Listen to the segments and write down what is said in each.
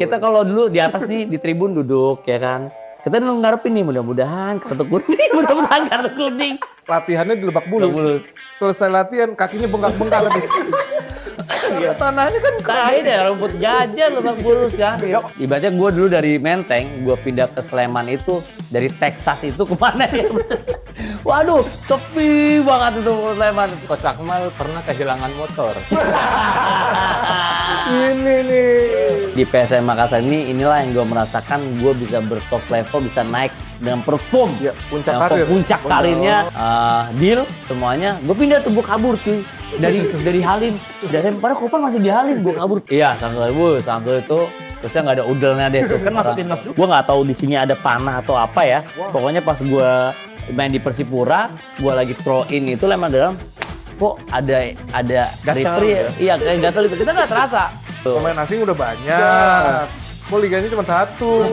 Kita kalau dulu di atas nih di tribun duduk ya kan. Kita dulu ngarepin nih mudah-mudahan kartu kuning, mudah-mudahan kartu kuning. Latihannya di Lebak Bulus. Lebak Bulus. Selesai latihan kakinya bengkak-bengkak tadi. Karena tanahnya kan Kain ya rumput gajah Lebak Bulus kan. Ibaratnya gue dulu dari Menteng, gue pindah ke Sleman itu dari Texas itu kemana ya? Waduh, sepi banget itu Sleman. Coach Akmal pernah kehilangan motor. ini nih. Di PSM Makassar inilah yang gue merasakan gue bisa bertop level, bisa naik dengan perform. Ya, puncak Dengan karir. Puncak karirnya, deal semuanya. Gue pindah tuh, gue kabur cuy. Dari Halim. Padahal Kopan masih di Halim, gue kabur. Iya, Samsul itu. Terusnya nggak ada udelnya deh tuh. Kan masuk timnas juga. Gue nggak tahu di sini ada panah atau apa ya. Pokoknya pas gue main di Persipura, gue lagi throw in itu lemah dalam. Kok ada referee ya? Iya, kayak gatel itu. Kita nggak terasa. Tuh. Pemain asing udah banyak. Kok liganya cuma satu.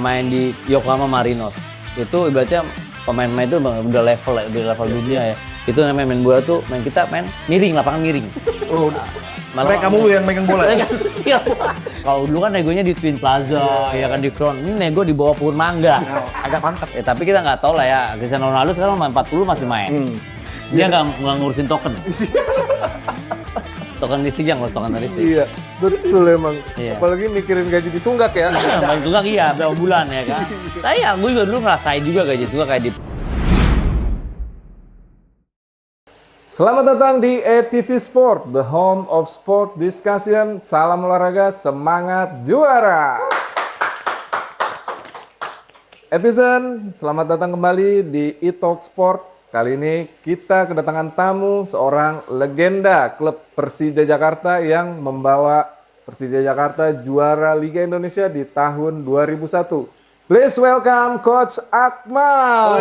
Main di Yokohama Marinos. Itu ibaratnya pemain-pemain itu udah level dunia ya. Itu namanya main bola tuh, kita main miring, lapangan miring. Oh, Mereka kamu yang megang bola. Iya. Kalau dulu kan negonya di Twin Plaza, ya kan di Crown. Ini nego di bawah pohon mangga. Agak mantap. Tapi kita nggak tahu lah ya, Cristiano Ronaldo sekarang main 40 masih main. Dia nggak ngurusin token. Token listrik yang token listrik. iya, betul emang. Iya. Apalagi mikirin gaji ditunggak ya. Main tunggak iya, berapa bulan ya kan. Gue juga dulu ngerasain juga gaji tunggak kayak di. Selamat datang di ETV Sport, the home of sport discussion. Salam olahraga, semangat juara. Edison, selamat datang kembali di eTalk Sport. Kali ini kita kedatangan tamu, seorang legenda klub Persija Jakarta yang membawa Persija Jakarta juara Liga Indonesia di tahun 2001. Please welcome Coach Akmal.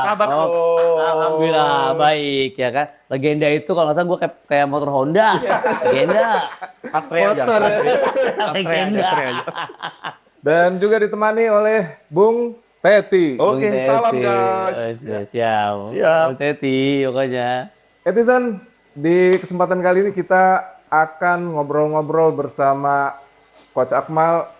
Apa kabar, Alhamdulillah baik ya kan. Legenda itu kalau nggak salah gue kayak motor Honda. Legenda. Astrea aja. Motor. Legenda. Dan juga ditemani oleh Bung Teti. Oke, Bung salam Teti. guys. Siap. Siap. Bung Teti pokoknya. Edison, di kesempatan kali ini kita akan ngobrol-ngobrol bersama Coach Akmal.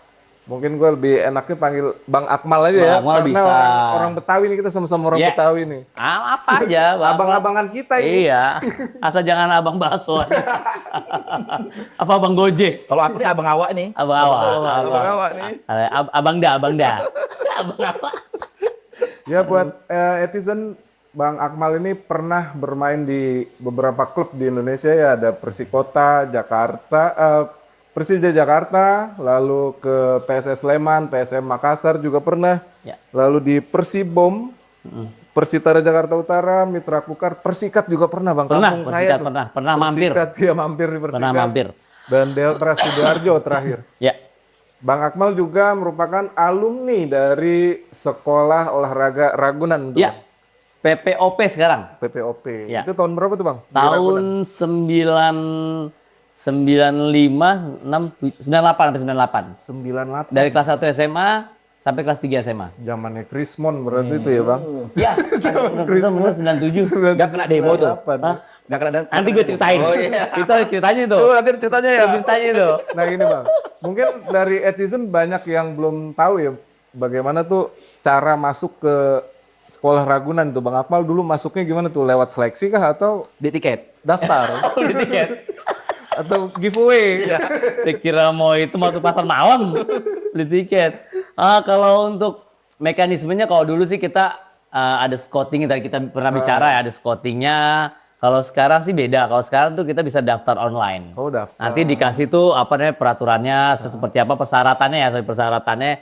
Mungkin gue lebih enaknya panggil Bang Akmal aja ya. Bang Akmal karena bisa. orang Betawi nih, kita sama-sama orang Ya. Betawi nih. Apa aja, Bang. Abang-abangan kita ini. Iya. Asal jangan abang bakso. Apa abang Gojek? Kalau aku nih abang awak nih. Abang awak. Abang awak nih. Abang dah. Abang awak. Ya buat Edison, Bang Akmal ini pernah bermain di beberapa klub di Indonesia ya. Ada Persikota, Jakarta, Persija Jakarta, lalu ke PSS Sleman, PSM Makassar juga pernah. Ya. Lalu di Persibom, Persitara Jakarta Utara, Mitra Kukar, Persikat juga pernah Bang. Pernah, Kampung Persikat tuh. pernah mampir. Persikat, ya mampir di Persikat. Pernah mampir. Dan Delta Sidoarjo terakhir. Ya. Bang Akmal juga merupakan alumni dari Sekolah Olahraga Ragunan. Tuh, Ya. PPOP sekarang. PPOP. Ya. Itu tahun berapa tuh Bang? Di Tahun Ragunan? 95, 98 sampai 98. 98. Dari kelas 1 SMA sampai kelas 3 SMA. Zamannya Krismon berarti itu ya Bang? Ya, betul 97. Gak kena demo tuh. Hah? Gak kena demo. Nanti gue ceritain. Oh, iya. Itu ceritanya itu. Nanti ceritanya ya. Ceritanya itu. Nah ini Bang, mungkin dari Edison banyak yang belum tahu ya bagaimana tuh cara masuk ke Sekolah Ragunan tuh. Bang Akmal dulu masuknya gimana tuh? Lewat seleksi kah atau Di tiket. daftar? Beli tiket. Atau giveaway? Dikira mau itu masuk pasar malam beli tiket. Kalau untuk mekanismenya kalau dulu sih kita ada scouting tadi kita pernah bicara ya, ada scoutingnya. Kalau sekarang sih beda. Kalau sekarang tuh kita bisa daftar online. Oh daftar. Nanti dikasih tuh apa namanya peraturannya seperti apa persyaratannya ya, persyaratannya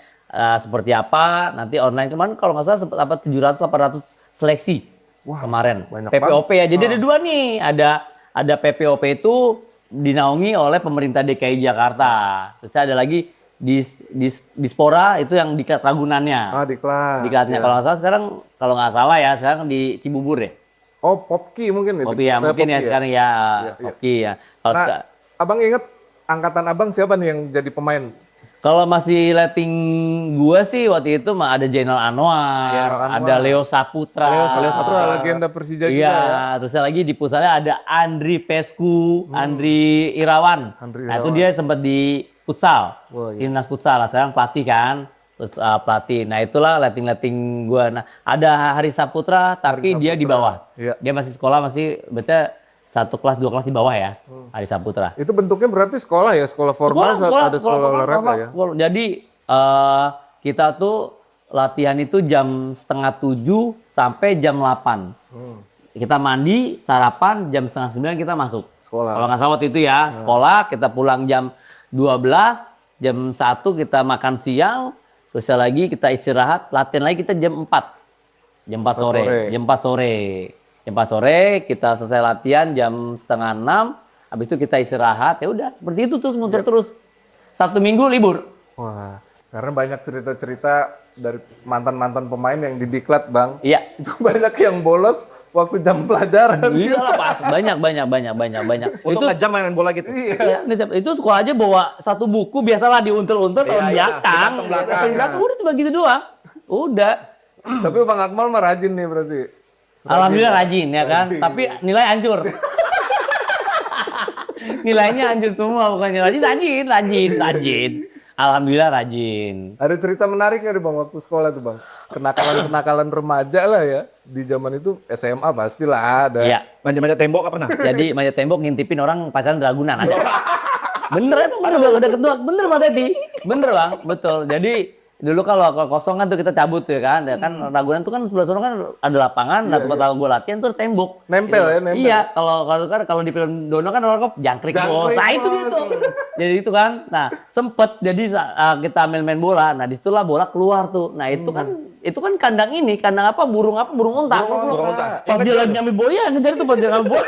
seperti apa. Nanti online kemarin kalau nggak salah apa 700-800 seleksi kemarin. banyak PPOP ya. Jadi ada dua nih. Ada PPOP itu dinaungi oleh pemerintah DKI Jakarta. Terus ada lagi Dispora itu yang diklat Ragunannya. Ah diklat. Diklatnya kalau nggak salah sekarang kalau nggak salah ya sekarang di Cibubur ya. Oh Popki mungkin itu. Kopi ya mungkin ya sekarang ya Iya. Kopi ya. Kalau Nah, Abang inget angkatan Abang siapa nih yang jadi pemain? Kalau masih letting gua sih waktu itu mah ada Jainal Anwar, Jainal Anwar. ada Leo Saputra. Leo Saputra legenda Persija Iya, juga ya. terus lagi di pusatnya ada Andri Pesku, Andri Irawan. Andri Nah, itu Irawan. dia sempat di futsal. Wah, iya. Timnas futsal lah, sekarang pelatih kan. Terus pelatih. Nah, itulah letting gua. Nah, ada Hari Saputra tapi dia di bawah. Iya. Dia masih sekolah masih berarti 1 kelas 2 kelas di bawah ya. Hari Saputra. Itu bentuknya berarti sekolah ya, sekolah formal, ada sekolah olahraga formal, ya. Jadi kita tuh latihan itu jam 6:30 sampai jam 8. Kita mandi, sarapan, jam 8:30 kita masuk. Sekolah. Kalau nggak salah waktu itu ya, sekolah kita pulang jam 12, jam 1 kita makan siang, terus lagi kita istirahat, latihan lagi kita jam 4. Jam 4 sore. sore. Jam 4 sore. Jam 4 sore kita selesai latihan jam 5:30, habis itu kita istirahat, ya udah seperti itu terus muter terus. Sabtu Minggu libur. Wah, karena banyak cerita-cerita dari mantan-mantan pemain yang di diklat, Bang. Iya. Itu banyak yang bolos waktu jam pelajaran. Iya lah pas banyak. Untuk ngajak mainan bola gitu. Iya, itu sekolah aja bawa satu buku biasalah diuntel-untel sama di Iya, belakang. di belakang. Di belakang udah cuma gitu doang. Udah. Tapi Bang Akmal mah rajin nih berarti. Alhamdulillah rajin ya kan, tapi nilai hancur. Nilainya hancur semua bukannya rajin. Alhamdulillah rajin. Ada cerita menarik nggak Bang waktu sekolah tuh Bang? Kenakalan-kenakalan remaja lah ya. Di zaman itu SMA pastilah ada. Iya. Manja-manja tembok apa pernah? Jadi manjat tembok ngintipin orang pacaran di Ragunan ada. Bener emang udah ketua. Bener Mas Teti. Bener Bang, betul. Jadi dulu kalau kosong kan tuh kita cabut tuh kan. Ya kan Ragunan tuh kan sebelah sana kan ada lapangan, nah tempat gue latihan tuh ada tembok. Nempel ya, nempel. Iya, kalau di film Dono kan orang kok jangkrik bos. Nah itu gitu. Jadi itu kan. Nah, sempet jadi kita main bola. Nah, disitulah bola keluar tuh. Nah, itu kan kandang ini, kandang apa? Burung unta. Burung unta. Pas dia lagi nyambil bola, ya ngejar itu pas dia ngambil bola.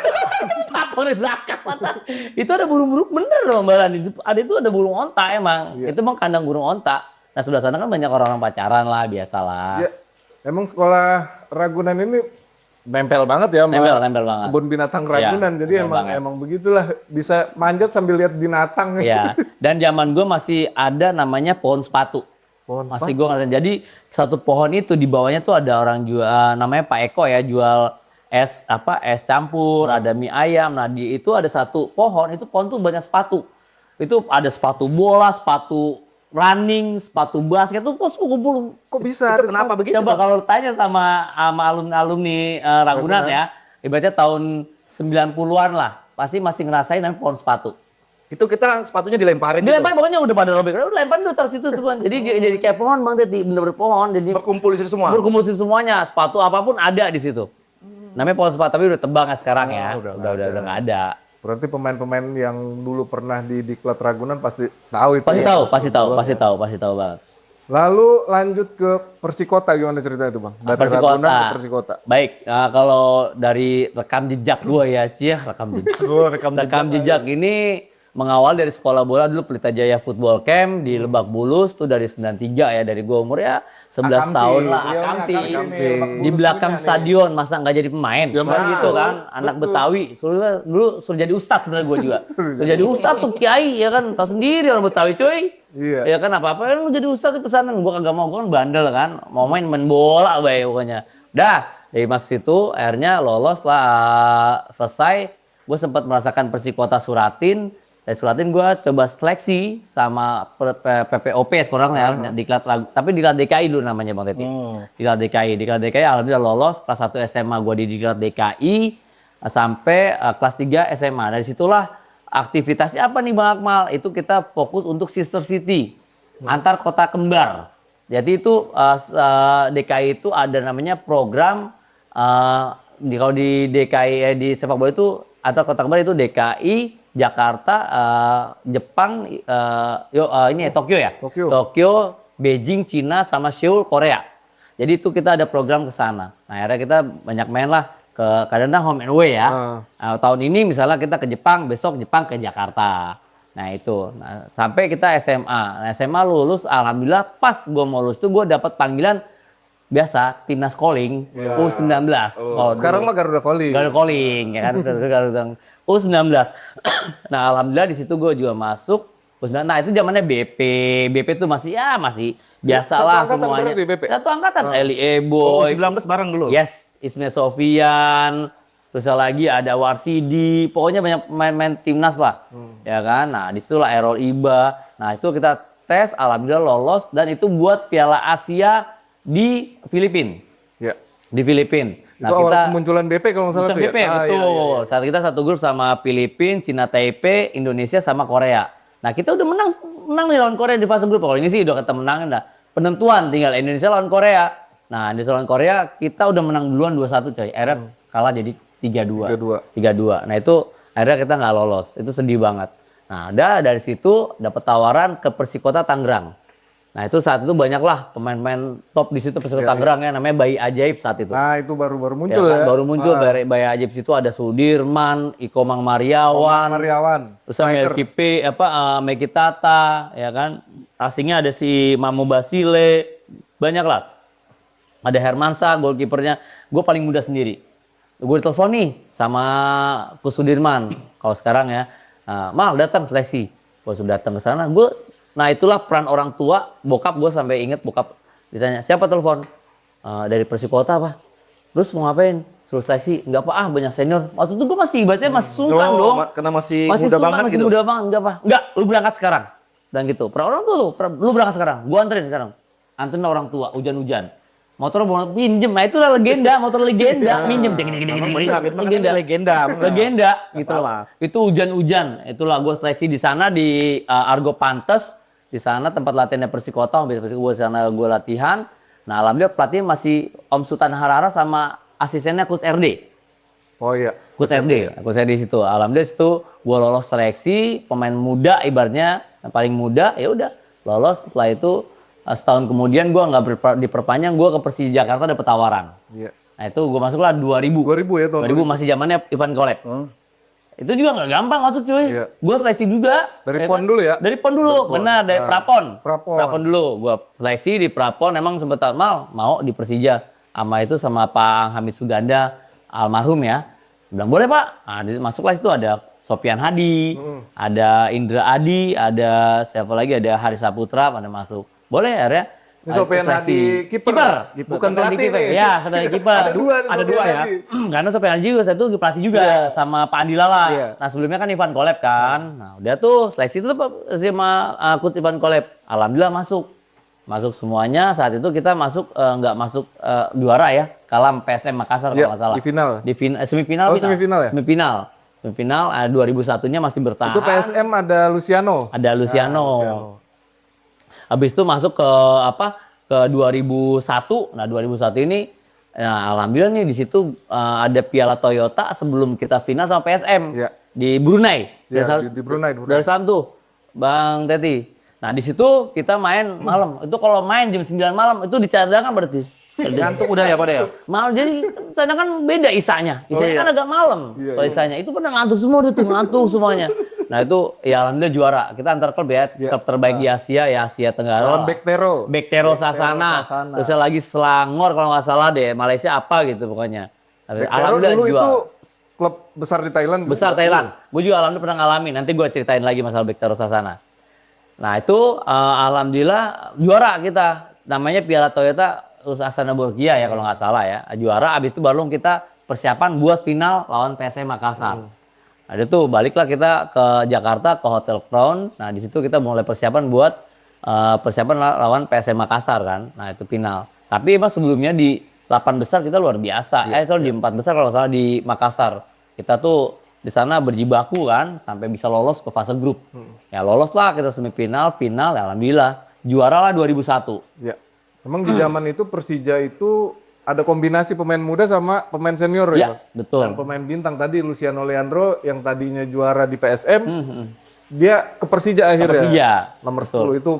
Patah dari belakang patah. Itu ada burung-burung bener loh Mbak Lani. Itu ada burung onta emang. Iya. Itu emang kandang burung onta. Nah, sebelah sana kan banyak orang-orang pacaran lah, biasalah. Ya, emang sekolah Ragunan ini nempel banget ya sama Nempel banget. kebun binatang Ragunan. Iya, Jadi nempel banget. emang begitulah, bisa manjat sambil lihat binatang. Iya. Dan zaman gue masih ada namanya pohon sepatu. Pohon Masih gue ngerasain. Jadi satu pohon itu di bawahnya tuh ada orang jual, namanya Pak Eko ya, jual es campur, ada mie ayam. Nah, itu ada satu pohon, itu pohon tuh banyak sepatu. Itu ada sepatu bola, sepatu running, sepatu basket tuh pos kumpul. Kok bisa? Itu kenapa begitu? Coba kalau tanya sama alumni Ragunan ya, ibaratnya tahun 90-an lah, pasti masih ngerasain namanya pohon sepatu. Itu kita sepatunya dilemparin gitu. Dilempar pokoknya udah pada robek, udah lempar tuh terus itu semua. Jadi kayak pohon Bang Teti, bener-bener pohon. Jadi Berkumpul di situ semua. berkumpul di situ semuanya, sepatu apapun ada di situ. Namanya pohon sepatu tapi udah tebang ya sekarang ya. udah Udah nggak ada. Berarti pemain-pemain yang dulu pernah di diklat Ragunan pasti tahu itu. Pasti ya? tahu, pasti tahu banget. Lalu lanjut ke Persikota, gimana ceritanya itu Bang? Dari Ragunan ke Persikota. Baik, kalau dari rekam jejak gua ya, rekam jejak. rekam jejak ini mengawal dari sekolah bola dulu Pelita Jaya Football Camp di Lebak Bulus tuh dari 93 ya, dari gua umur ya 11 Akamsi, tahun lah, iya, Akamsi. Akamsi. Lebak Di Bulus belakang punya nih. stadion masa nggak jadi pemain? Ya, Kan gitu kan, anak Betawi. Dulu suruh jadi ustadz sebenarnya gua juga. Suruh jadi ustadz tuh kiai ya kan, tahu sendiri orang Betawi cuy. Iya. Ya kan apa-apa lu jadi ustadz pesanan, gua kagak mau, gua kan bandel kan, mau main bola bae pokoknya. Dah, dari masuk situ akhirnya lolos lah, selesai. Gue sempat merasakan Persikota Suratin. Dari Suratin gue coba seleksi sama PPOP sekarang ya, diklat tapi diklat DKI dulu namanya Bang Teti. Diklat DKI alhamdulillah lolos kelas 1 SMA gue di diklat DKI sampai kelas 3 SMA. Dari situlah aktivitasnya apa nih Bang Akmal? Itu kita fokus untuk Sister City, antar kota kembar. Jadi itu DKI itu ada namanya program kalau di DKI di sepak bola itu antar kota kembar itu DKI, Jakarta, Jepang, Tokyo ya. Tokyo, Beijing, Cina, sama Seoul, Korea. Jadi itu kita ada program ke sana. Nah, akhirnya kita banyak main lah ke kadang-kadang home and away ya. Nah, tahun ini misalnya kita ke Jepang, besok Jepang ke Jakarta. Nah itu, sampai kita SMA. Nah, SMA lulus, alhamdulillah pas gue mau lulus itu gue dapat panggilan biasa timnas calling U19. Sekarang mah Garuda Calling. Garuda calling ya kan, U19. Nah alhamdulillah di situ gue juga masuk. Nah itu zamannya BP tuh masih biasa Satu lah angkatan semuanya. berarti BP? Satu angkatan, Eli Oh, Eboy, 19 bareng dulu. yes, Ismail Sofian, terus lagi ada Warsidi, pokoknya banyak main-main timnas lah, ya kan. Nah disitulah Errol Iba. Nah itu kita tes, alhamdulillah lolos dan itu buat Piala Asia di Filipina. Ya. Di Filipina. Nah Itu awal kita kemunculan BP kalau nggak salah Bukan tuh ya? BP, Ah, betul. iya, iya. Saat kita satu grup sama Filipina, Cina Taipei, Indonesia sama Korea. Nah kita udah menang nih lawan Korea di fase grup. Kalau ini sih udah kemenangan dah. Penentuan tinggal Indonesia lawan Korea. Nah di lawan Korea kita udah menang duluan 2-1 coy. Akhirnya kalah jadi 3-2. 3-2. Nah itu akhirnya kita nggak lolos. Itu sedih banget. Nah dari situ dapat tawaran ke Persikota Tangerang. Nah itu saat itu banyaklah pemain-pemain top di situ Persikota Tangerang ya, namanya Bayi Ajaib saat itu. Nah itu baru muncul kan, ya. baru muncul dari Bayi Ajaib situ ada Sudirman, Iko Mang Mariawan, Mariawan. terus Melkipe, Meki Tata, ya kan. Asingnya ada si Mamu Basile, banyak lah. Ada Hermansa, golkipernya. Gue paling muda sendiri. Gue ditelepon nih sama Kus Sudirman. Kalau sekarang ya, Mal datang seleksi. Gue sudah datang ke sana. Nah itulah peran orang tua, bokap gue sampai inget bokap ditanya, siapa telepon? Dari Persikota apa? Terus mau ngapain? Suruh seleksi, enggak apa banyak senior. Waktu itu gue masih bacanya masih sungkan dong. Karena masih muda sungkan, banget masih gitu. muda banget, enggak, lu berangkat sekarang. Dan gitu, peran orang tua tuh, lu berangkat sekarang, gue anterin sekarang. Anterin orang tua, hujan-hujan. Motor mau pinjem, nah itulah legenda, motor legenda, minjem, Legenda. legenda gitu Salah. loh. Itu hujan-hujan. Itulah gue seleksi di sana di Argo Pantes. Di sana tempat latihannya Persikota, gue di sana gue latihan. Nah, alhamdulillah pelatih masih Om Sultan Harara sama asistennya Coach RD. Oh iya. Coach RD di situ. Alhamdulillah situ gue lolos seleksi pemain muda ibaratnya yang paling muda, ya udah lolos. Setelah itu setahun kemudian gue nggak diperpanjang, gue ke Persija Jakarta dapet tawaran. Iya. Nah itu gue masuklah 2000. 2000 ya tahun 2000 masih zamannya Ivan Kolep. Itu juga nggak gampang masuk cuy. Iya. Gue seleksi juga. Dari ya PON kan? dulu ya? Dari PON dulu, benar dari Prapon. Prapon. Dulu. Gue seleksi di Prapon, emang sempet mau di Persija. Sama Pak Hamid Suganda, almarhum ya. Bilang boleh Pak. Nah, masuklah situ ada Sopian Hadi, ada Indra Adi, ada siapa lagi, ada Haris Saputra pada masuk. Boleh akhirnya. Ini Sopian Hadi kiper. Bukan pelatih kiper. nih. Ya, sebagai kiper. Ada dua ya. Karena Sopian Hadi juga saya tuh pelatih juga sama Pak Andi Lala. Iya. Nah sebelumnya kan Ivan Kolep kan. Nah udah tuh seleksi itu sama Coach Ivan Kolep. Alhamdulillah masuk semuanya. Saat itu kita nggak masuk juara ya. Kalah PSM Makassar Iya, kalau nggak salah. di final. Semifinal. Oh, semifinal ya? Semifinal 2001-nya masih bertahan. Itu PSM ada Luciano. Ada Luciano. Habis itu masuk ke 2001. Nah 2001 ini, nah alhamdulillah nih di situ ada Piala Toyota sebelum kita final sama PSM Iya. di Brunei. Iya, di Brunei. Darussalam tuh, Bang Teti. Nah di situ kita main malam. Itu kalau main jam 9 malam itu dicadangkan berarti. Ngantuk udah ya pada ya. Malam jadi sana kan beda isanya. Isanya kan agak malam. Iya, Kalau isanya itu pada ngantuk semua ngantuk semuanya. Nah itu ya alhamdulillah juara. Kita antar klub ya, klub terbaik di Asia ya Asia Tenggara. Lawan Bektero. Bektero Sasana. Terus lagi Selangor kalau nggak salah deh, Malaysia apa gitu pokoknya. Tapi Bektero dulu itu klub besar di Thailand. besar Thailand. Gue juga alhamdulillah pernah ngalamin. Nanti gue ceritain lagi masalah Bektero Sasana. Nah itu alhamdulillah juara kita. Namanya Piala Toyota Astana Borgia ya kalau nggak salah ya. Juara, abis itu baru kita persiapan buat final lawan PSM Makassar. Nah itu baliklah kita ke Jakarta ke Hotel Crown. Nah di situ kita mulai persiapan buat persiapan lawan PSM Makassar kan. Nah itu final. Tapi emang sebelumnya di 8 besar kita luar biasa. Di 4 besar kalau nggak salah di Makassar. Kita tuh di sana berjibaku kan sampai bisa lolos ke fase grup. Ya lolos lah kita semifinal, final, ya alhamdulillah juara lah 2001. Ya. Memang di zaman itu Persija itu ada kombinasi pemain muda sama pemain senior ya. Ya betul. Dan pemain bintang tadi Luciano Leandro yang tadinya juara di PSM, dia ke Persija akhirnya. Persija. Nomor Betul. 10 itu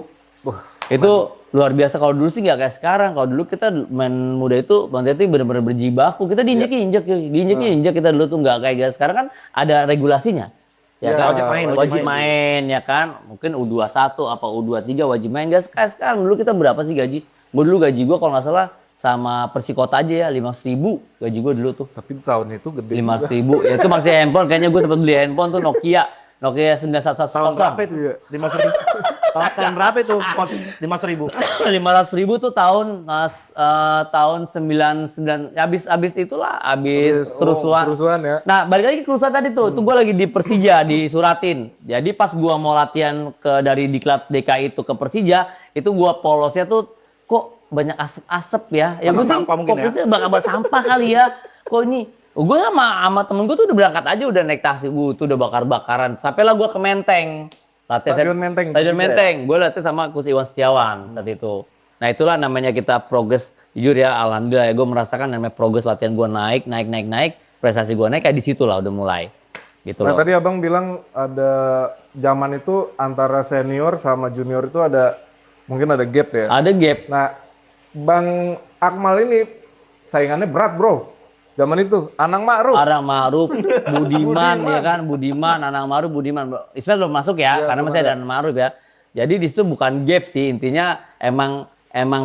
Itu luar biasa. Kalau dulu sih nggak kayak sekarang. Kalau dulu kita main muda itu Bang Teti benar-benar berjibaku. Kita diinjek-injek, diinjek kita dulu tuh nggak kayak sekarang kan ada regulasinya. Ya kan? Wajib main ya kan. Mungkin U21 apa U23 wajib main. Nggak kayak sekarang. Dulu kita berapa sih gaji? Gue dulu gaji gue kalau nggak salah sama Persikota aja ya 500.000 gaji gue dulu tuh. tapi tahun itu gede. 500.000. Ya itu masih handphone. Kayaknya gue sempat beli handphone tuh Nokia Nokia Tahun 9110. berapa itu ya? 5.000. Tahun berapa itu? 5.000. 500.000 tuh tahun 99, habis itulah, habis kerusuhan. Kerusuhan ya. Nah, balik lagi kerusuhan tadi tuh gue lagi di Persija di Suratin. Jadi pas gua mau latihan dari Diklat DKI itu ke Persija, itu gua polosnya tuh kok banyak asap-asap ya. Ya gue sih Sampah mungkin ya? fokusnya bakal sampah kali ya. Kok ini gue sama temen gue tuh udah berangkat aja, udah naik taksi, tuh udah bakar-bakaran. Sampailah gue ke Menteng. Stadion Menteng, Stadion Persija Menteng. Gue latihan sama Coach Iwan Setiawan saat itu. Nah itulah namanya kita progres. Jujur ya, alhamdulillah ya gue merasakan namanya progres latihan gue naik. Prestasi gue naik kayak di situ lah udah mulai. Gitu Nah loh. tadi abang bilang ada zaman itu antara senior sama junior itu mungkin ada gap ya. Ada gap. Nah Bang Akmal ini saingannya berat bro. Zaman itu Anang Ma'ruf. Anang Ma'ruf, Budiman ya kan, Budiman, Anang Ma'ruf, Budiman. Ismail belum masuk ya, Iya, karena belum masih ada ada. Anang Ma'ruf ya. Jadi di situ bukan gap sih, intinya emang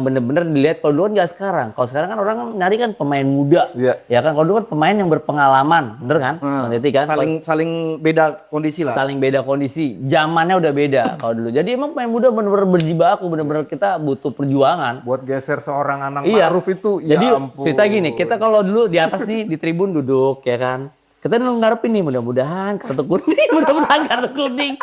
bener-bener dilihat. Kalau dulu kan nggak sekarang. Kalau sekarang kan orang nyari kan pemain muda. Iya. Ya kan, kalau dulu kan pemain yang berpengalaman, bener kan? Bang Titi kan? Saling beda kondisi lah. Saling beda kondisi, zamannya udah beda kalau dulu. Jadi emang pemain muda bener-bener berjibaku, bener-bener kita butuh perjuangan. Buat geser seorang Anang Iya. Ma'ruf itu Jadi ya ampun. cerita gini, kita kalau dulu di atas nih di tribun duduk ya kan. Kita dulu ngarepin nih mudah-mudahan kartu kuning, mudah-mudahan kartu kuning.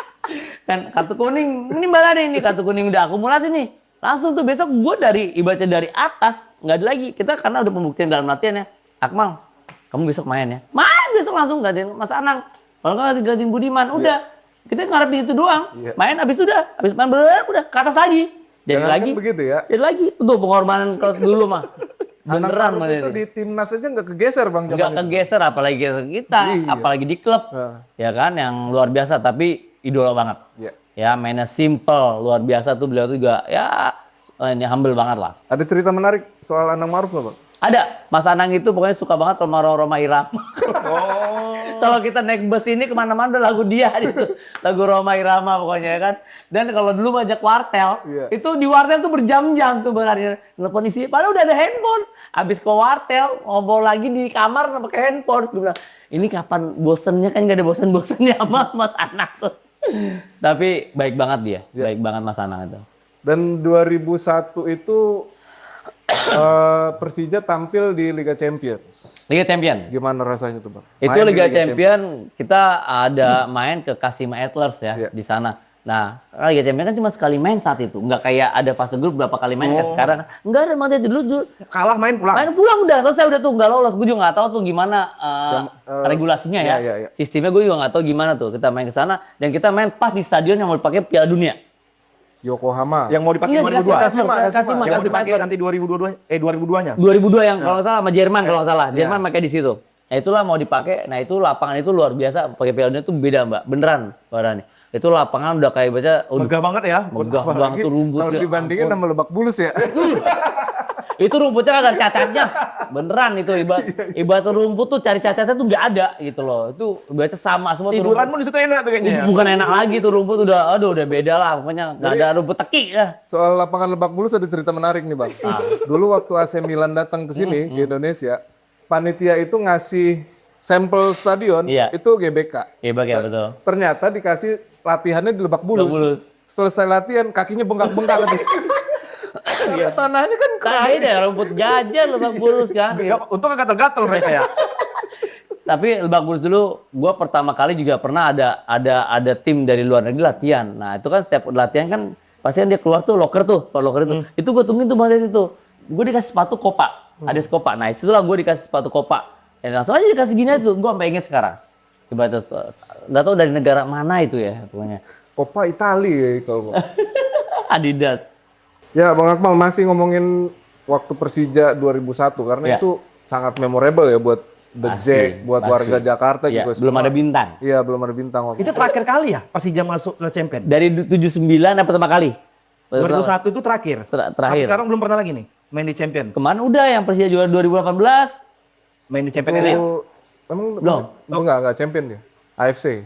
Kan kartu kuning, ini mana nih kartu kuning udah akumulasi nih. Langsung tuh besok gue ibaratnya dari atas, nggak ada lagi. Kita karena udah pembuktian dalam latihan ya. Akmal, kamu besok main ya. Main besok langsung gantiin Mas Anang. Kalau nggak gantiin Budiman, udah. Kita ngarepin itu doang. Iya. Main habis main udah ke atas lagi. Jadi Jangan lagi. kan begitu ya. Jadi lagi. Tuh pengorbanan kelas dulu mah. Anang Beneran Ma'ruf mana itu ini. di timnas aja nggak kegeser bang. Nggak zaman itu. kegeser apalagi ke kita, Iya. apalagi di klub. Nah. Ya kan yang luar biasa tapi idola banget. Iya. Ya mainnya simple, luar biasa tuh beliau tuh juga ya ini humble banget lah. Ada cerita menarik soal Anang Ma'ruf nggak bang? Ada, Mas Anang itu pokoknya suka banget Roma Irama. Kalau kita naik bus ini kemana-mana udah lagu dia gitu. Lagu Roma Irama pokoknya ya kan. Dan kalau dulu banyak wartel, Iya. itu di wartel tuh berjam-jam tuh berarti nelfon isi. Padahal udah ada handphone. Habis ke wartel, ngobrol lagi di kamar pakai handphone. Gue bilang, ini kapan bosennya, kan gak ada bosen-bosennya sama Mas Anang tuh. Tapi baik banget dia, baik banget Mas Anang itu. Dan 2001 itu Persija tampil di Liga Champions. Liga Champion. Gimana rasanya tuh bang? Itu Main di Liga Champion kita ada main ke Kashima Antlers ya Iya. di sana. Nah, Liga Champion kan cuma sekali main saat itu. Nggak kayak ada fase grup berapa kali main kayak sekarang. Nggak ada, emang dulu Kalah main pulang. main pulang udah selesai udah tuh nggak lolos. Gue juga nggak tahu tuh gimana regulasinya ya. iya. Sistemnya gue juga nggak tahu gimana tuh. Kita main ke sana dan kita main pas di stadion yang mau dipakai Piala Dunia. Yokohama. Yang mau dipakai Iya, 2002. Kashima Yang mau Kashima dipakai nanti 2022-nya. 2002 yang kalau nggak salah sama Jerman kalau nggak salah. Jerman pakai di situ. Nah itulah mau dipakai. Nah itu lapangan itu luar biasa. Pakai Piala Dunia itu beda mbak. Beneran. Nih. Itu lapangan udah kayak baca. Megah banget ya. Megah banget tuh rumput. Kalau ya dibandingin ampun. sama Lebak Bulus ya. Itu rumputnya kagak ada cacatnya. Beneran itu ibarat rumput tuh cari cacatnya tuh nggak ada gitu loh. Itu ibaratnya sama semua tuh rumput. Tiduranmu di situ enak tuh kayaknya ya. Bukan enak lagi tuh rumput udah beda lah. Pokoknya nggak ada rumput teki ya. Soal lapangan Lebak Bulus ada cerita menarik nih bang. Ah. Dulu waktu AC Milan datang ke sini ke Indonesia, panitia itu ngasih sampel stadion Iya. itu GBK. Iya ya betul. Ternyata dikasih latihannya di Lebak Bulus. Lebak Bulus. Selesai latihan kakinya bengkak-bengkak lagi. Karena tanahnya kan Kayak deh rumput jajan Lebak Bulus kan. Untung gak gatel-gatel mereka ya. Tapi Lebak Bulus dulu, gue pertama kali juga pernah ada tim dari luar negeri latihan. Nah itu kan setiap latihan kan pasti kan dia keluar tuh locker itu. Itu gue tungguin tuh banget itu. Gue dikasih sepatu Copa, ada Copa. Nah itulah gue dikasih sepatu Copa. Dan langsung aja dikasih gini aja tuh, gue sampai inget sekarang. Ibaratnya nggak tahu dari negara mana itu ya pokoknya. Copa Itali ya kalau Bang. Adidas. Ya Bang Akmal masih ngomongin waktu Persija 2001 karena Ya. itu sangat memorable ya buat The Pasti, Jack, buat pasti. warga Jakarta Iya, juga belum semua. ada bintang. Iya, belum ada bintang waktu Itu terakhir kali ya Persija masuk ke Champion. Dari 79 apa pertama kali? 2001 itu terakhir. Terakhir. Sampai sekarang belum pernah lagi nih main di Champion. Kemarin udah yang Persija juara 2018. Main di Champion ini. Oh, emang Belum. Oh, enggak champion dia. AFC.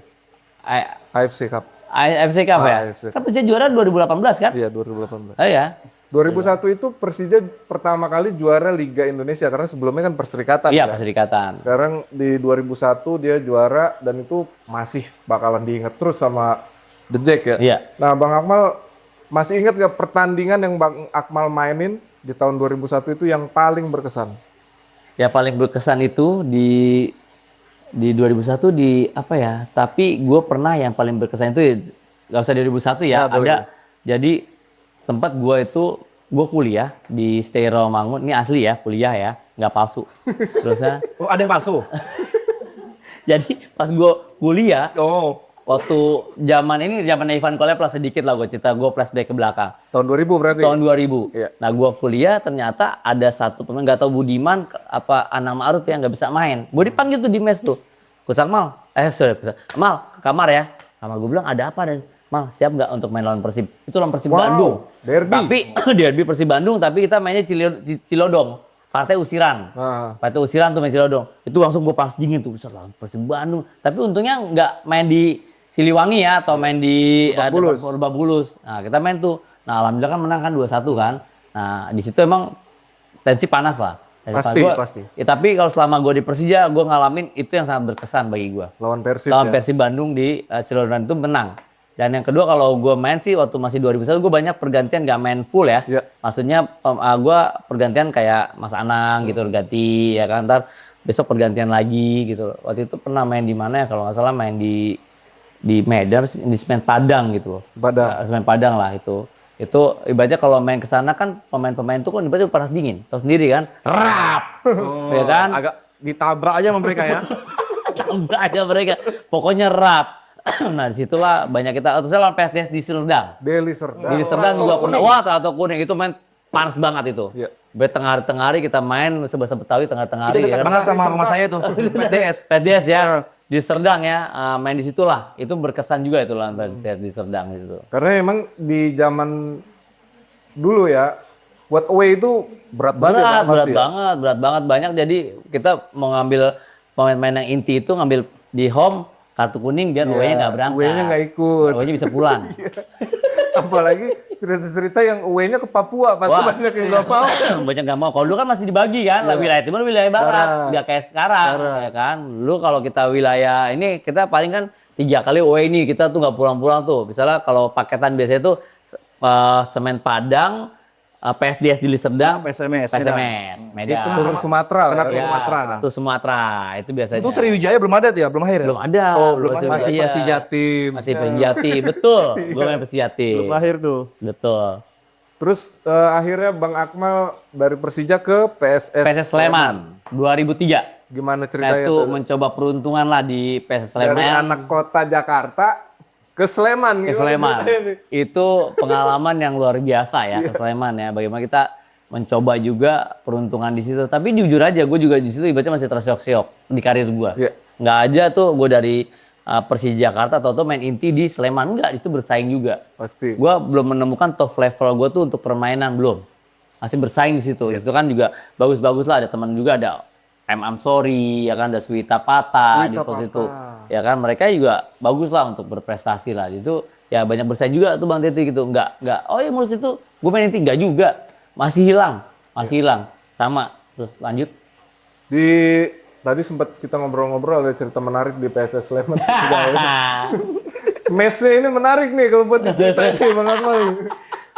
AFC Cup. AFC Cup ya? AFC. Kan Persija juara 2018 kan? Iya, 2018. Oh ya. 2001 itu Persija pertama kali juara Liga Indonesia karena sebelumnya kan Perserikatan. Iya, kan? Perserikatan. Sekarang di 2001 dia juara dan itu masih bakalan diingat terus sama The Jack ya. Iya. Nah, Bang Akmal masih ingat nggak pertandingan yang Bang Akmal mainin di tahun 2001 itu yang paling berkesan? Ya paling berkesan itu di 2001 di apa ya? Tapi gue pernah yang paling berkesan itu nggak usah 2001 ya. Ada jadi sempat gue kuliah di Stereo Mangun. Ini asli ya kuliah ya, nggak palsu. Terusnya Oh, ada yang palsu? jadi pas gue kuliah Oh. waktu zaman Ivan Kolev lah sedikit lah gue cerita, gue flashback ke belakang. Tahun 2000 berarti? Tahun 2000. Iya. Nah, gua kuliah ternyata ada satu pemain, nggak tahu Budiman apa Anang Ma'ruf yang nggak bisa main. Gua dipanggil tuh di mes tuh. Mal, Mal, kamar ya. Kamar gua bilang ada apa dan Mal, siap nggak untuk main lawan Persib? Itu lawan Persib Bandung. derby. Tapi derby Persib Bandung, tapi kita mainnya Cilodong. Partai usiran. Ah. Partai usiran tuh main Cilodong. Itu langsung gua panas dingin tuh, bisa lawan Persib Bandung. Tapi untungnya nggak main di Siliwangi ya, atau main di Lebak Bulus. Nah, kita main tuh. Nah, alhamdulillah kan menang kan 2-1 kan. Nah, di situ emang tensi panas lah. Pasti. Ya, tapi kalau selama gue di Persija, gue ngalamin itu yang sangat berkesan bagi gue. Lawan Persib Lawan ya? Persib Bandung di Cilodong itu menang. Dan yang kedua kalau gue main sih waktu masih 2001 gue banyak pergantian gak main full ya. Iya. Maksudnya gue pergantian kayak Mas Anang gitu ganti ya kan. Ntar besok pergantian lagi gitu. Waktu itu pernah main di mana ya kalau nggak salah main di Medan, di Semen Padang gitu loh. Semen Padang lah itu. Itu ibaratnya kalau main ke sana kan pemain-pemain itu kan ibaratnya panas dingin. Tahu sendiri kan? Rap. Ya kan? Agak ditabrak aja sama mereka ya. Tabrak aja mereka. Pokoknya rap. Nah, disitulah banyak kita. Terus lawan PSDS di Serdang. Deli Serdang. Di Serdang juga pernah. Wah, atau kuning itu main panas banget itu. Iya. Tengah hari kita main sebahasa Betawi tengah hari. Itu dekat banget sama rumah saya tuh. PSDS. PSDS ya. Di Serdang ya, main di situlah. Itu berkesan juga itu lawan PSDS di Serdang itu. Karena emang di zaman dulu ya, buat away itu berat banget kan, pasti ya? Berat banget banyak. Jadi kita mau ngambil pemain-pemain yang inti itu ngambil di home kartu kuning biar away-nya nggak berangkat. Away-nya nggak ikut. Away-nya bisa pulang. Apalagi cerita-cerita yang away-nya ke Papua, pasti Wah. banyak yang nggak mau. Banyak nggak mau. Kalau dulu kan masih dibagi kan, lah wilayah timur, wilayah barat, nggak kayak sekarang, ya kan. Dulu kalau kita wilayah ini kita paling kan 3 kali away nih kita tuh nggak pulang-pulang tuh. Misalnya kalau paketan biasanya tuh Semen Padang, PSDS di Serdang, PSMS. Medan. Turun Sumatera lah. Kenapa ya. Sumatera? Tuh Sumatera itu biasanya. Itu Sriwijaya belum ada tuh ya, belum lahir ya? Belum ada. Masih ya. Persijatim. Masih Persijati, betul. Gue main Persijati. Belum lahir tuh. Betul. Terus akhirnya Bang Akmal dari Persija ke PSS Sleman 2003. Gimana Nah, ceritanya itu tuh? mencoba peruntungan lah di PSS Dari Sleman. anak kota Jakarta ke Sleman. Ke Gimana Sleman. ceritanya nih? Itu pengalaman yang luar biasa ya ke Sleman ya. Bagaimana kita mencoba juga peruntungan di situ. Tapi jujur aja gue juga di situ ibaratnya masih terseok-seok di karir gue. Iya. Nggak aja tuh gue dari Persija Jakarta atau main inti di Sleman, enggak, itu bersaing juga. Pasti. Gue belum menemukan top level gue tuh untuk permainan, belum. Masih bersaing di situ. Itu kan juga bagus-bagus lah, ada teman juga, ada Amsori, ya kan, ada Suwita Pata di pos itu. Ya kan, mereka juga bagus lah untuk berprestasi lah. Itu ya banyak bersaing juga tuh Bang Teti gitu. Enggak, oh ya mulus itu gue main inti, enggak juga. Masih hilang. Sama. Terus lanjut. Tadi sempat kita ngobrol-ngobrol, ada cerita menarik di PSS Sleman. Mesnya ini menarik nih kalau buat diceritain nih Bang Akmal.